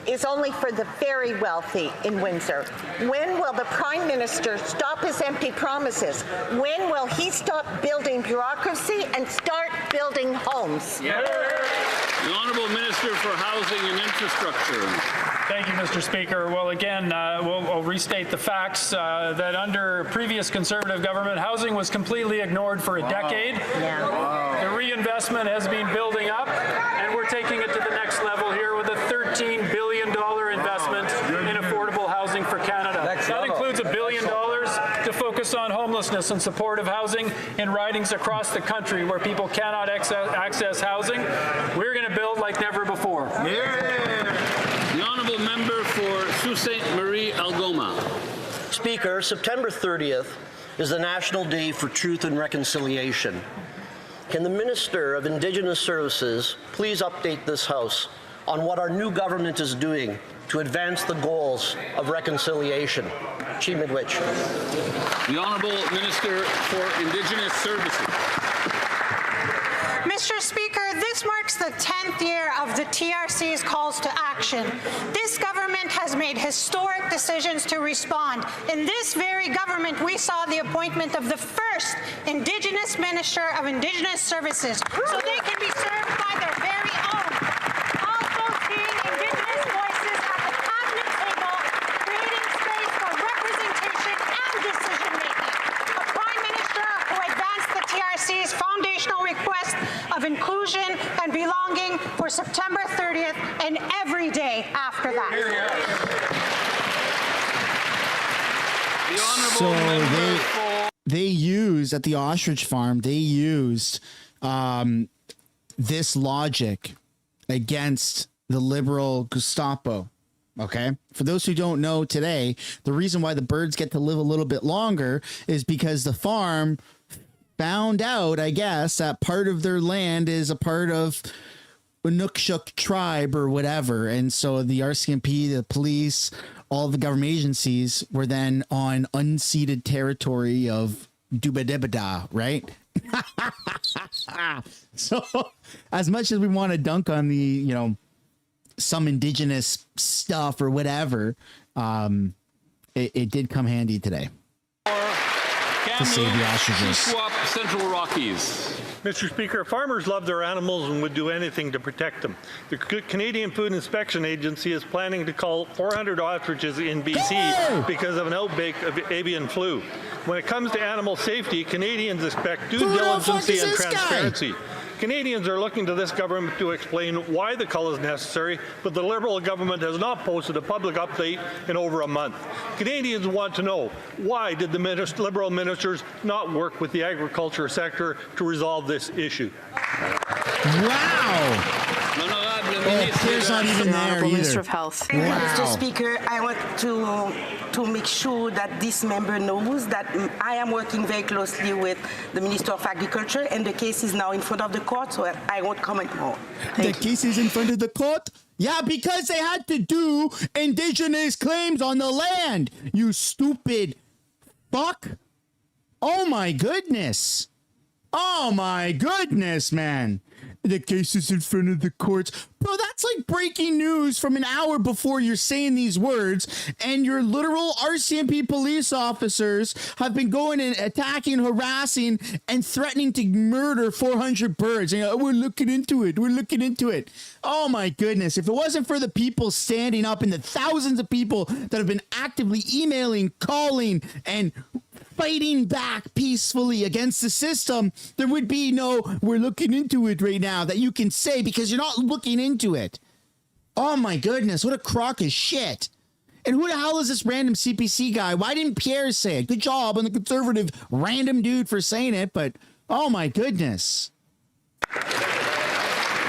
is only for the very wealthy in Windsor. When will the Prime Minister stop his empty promises? When will he stop building bureaucracy and start building homes? Yeah. The Honourable Minister for Housing and Infrastructure. Thank you, Mr. Speaker. Well, again, we'll restate the facts that under previous Conservative government, housing was completely ignored for a decade. The reinvestment has been building up, and we're taking it to the next level here with a $13 billion investment in affordable housing for Canada. That includes $1 billion to focus on homelessness and supportive housing in ridings across the country where people cannot access housing. We're going to build like never before. The Honourable Member for Sault Ste. Marie Algoma. Speaker, September 30th is the National Day for Truth and Reconciliation. Can the Minister of Indigenous Services please update this House on what our new government is doing to advance the goals of reconciliation? Chief Midwich. The Honourable Minister for Indigenous Services. Mr. Speaker, this marks the 10th year of the TRC's calls to action. This government has made historic decisions to respond. In this very government, we saw the appointment of the first Indigenous Minister of Indigenous Services, so they can be served by their very own. Also seeing Indigenous voices at the cabinet table, creating space for representation and decision-making. A Prime Minister who advanced the TRC's foundational request of inclusion and belonging for September 30th and every day after that. So they used at the Ostrich farm, they used this logic against the Liberal Gestapo. Okay. For those who don't know today, the reason why the birds get to live a little bit longer is because the farm found out, I guess, that part of their land is a part of a Nukshuk tribe or whatever. And so the RCMP, the police, all the government agencies were then on unceded territory of Dubadibada, right? So as much as we want to dunk on the, you know, some indigenous stuff or whatever, it did come handy today. To save the ostriches. Central Rockies. Mr. Speaker, farmers love their animals and would do anything to protect them. The Canadian Food Inspection Agency is planning to cull 400 ostriches in BC because of an outbreak of avian flu. When it comes to animal safety, Canadians expect due diligence and transparency. Canadians are looking to this government to explain why the cull is necessary, but the Liberal government has not posted a public update in over a month. Canadians want to know, why did the Liberal ministers not work with the agriculture sector to resolve this issue? Wow! There's not even there Minister either. of Health. Wow. Mr. Speaker, I want to make sure that this member knows that I am working very closely with the Minister of Agriculture, and the case is now in front of the court, so I won't comment more. The case is in front of the court? Yeah, because they had to do indigenous claims on the land, you stupid fuck. Oh my goodness. Oh my goodness, man. The case is in front of the courts. Bro, that's like breaking news from an hour before you're saying these words, and your literal RCMP police officers have been going and attacking, harassing, and threatening to murder 400 birds. And, we're looking into it. We're looking into it. Oh my goodness. If it wasn't for the people standing up and the thousands of people that have been actively emailing, calling, and fighting back peacefully against the system, there would be no, we're looking into it right now that you can say because you're not looking into it. Oh my goodness, what a crock of shit. And who the hell is this random CPC guy? Why didn't Pierre say it? Good job on the Conservative random dude for saying it, but oh my goodness.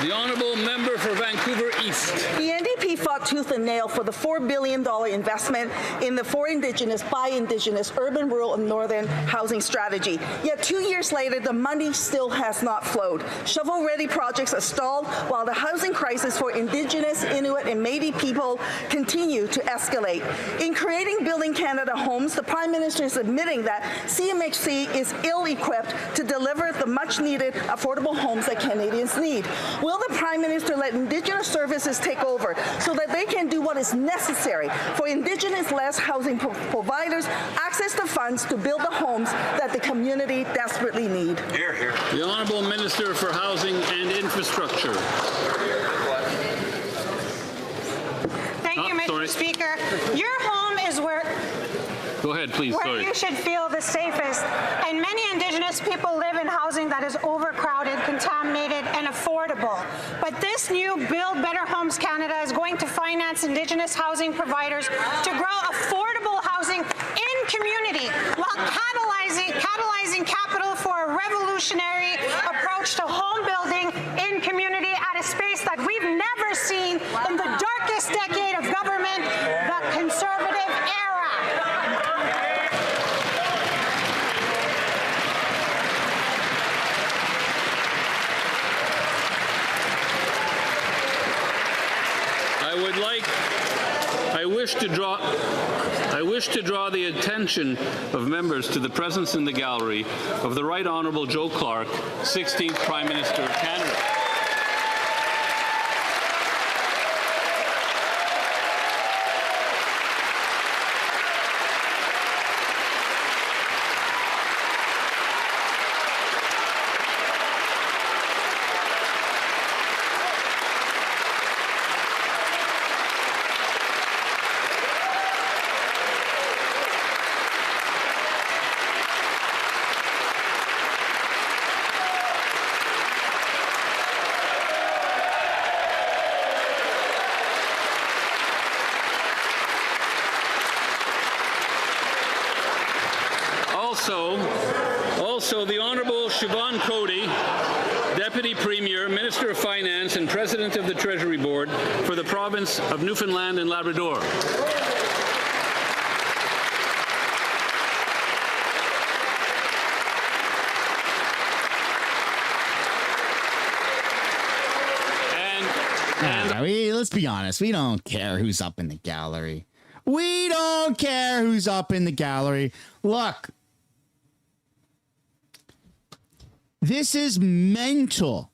The Honourable Member for Vancouver East. The NDP fought fought tooth and nail for the $4 billion investment in the for Indigenous, by Indigenous, urban, rural, and northern housing strategy. Yet 2 years later, the money still has not flowed. Shovel-ready projects are stalled while the housing crisis for Indigenous, Inuit, and Métis people continue to escalate. In creating Building Canada Homes, the Prime Minister is admitting that CMHC is ill-equipped to deliver the much-needed affordable homes that Canadians need. Will the Prime Minister let Indigenous services take over so that they can do what is necessary for Indigenous-led housing providers access to funds to build the homes that the community desperately need? Hear, hear. The Honourable Minister for Housing and Infrastructure. Thank you, Mr. Speaker. Your home is where Go ahead, please. where Sorry. you should feel the safest. And many Indigenous people live in housing that is overcrowded, contaminated, and affordable. But this new Build Better Homes Canada is going to finance Indigenous housing providers to grow affordable housing in community while catalyzing capital for a revolutionary approach to home building in community at a space that we've never seen in the darkest decade of government, the Conservative era. I wish to draw the attention of members to the presence in the gallery of the Right Honourable Joe Clark, 16th Prime Minister of Canada. Also, the Honourable Siobhan Cody, Deputy Premier, Minister of Finance and President of the Treasury Board for the province of Newfoundland and Labrador. Let's be honest. We don't care who's up in the gallery. We don't care who's up in the gallery. Look, this is mental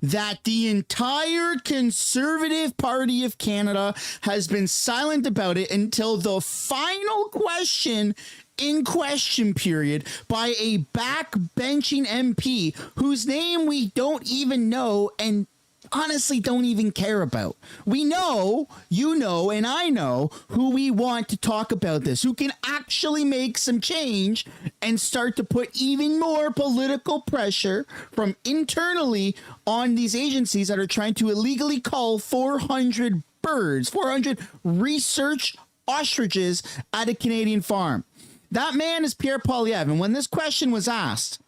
that the entire Conservative Party of Canada has been silent about it until the final question in question period by a backbenching MP whose name we don't even know and honestly don't even care about. We know, you know, and I know who we want to talk about this, who can actually make some change and start to put even more political pressure from internally on these agencies that are trying to illegally cull 400 birds, 400 research ostriches at a Canadian farm. That man is Pierre Poilievre, and when this question was asked,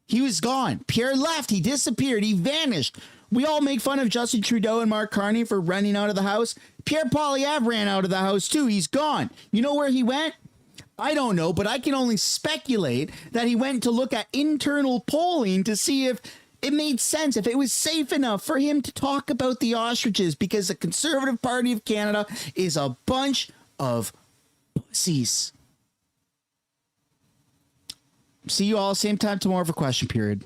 he was gone. Pierre left. He disappeared. He vanished. We all make fun of Justin Trudeau and Mark Carney for running out of the house. Pierre Poilievre ran out of the house too. He's gone. You know where he went? I don't know, but I can only speculate that he went to look at internal polling to see if it made sense, if it was safe enough for him to talk about the ostriches, because the Conservative Party of Canada is a bunch of pussies. See you all same time tomorrow for question period.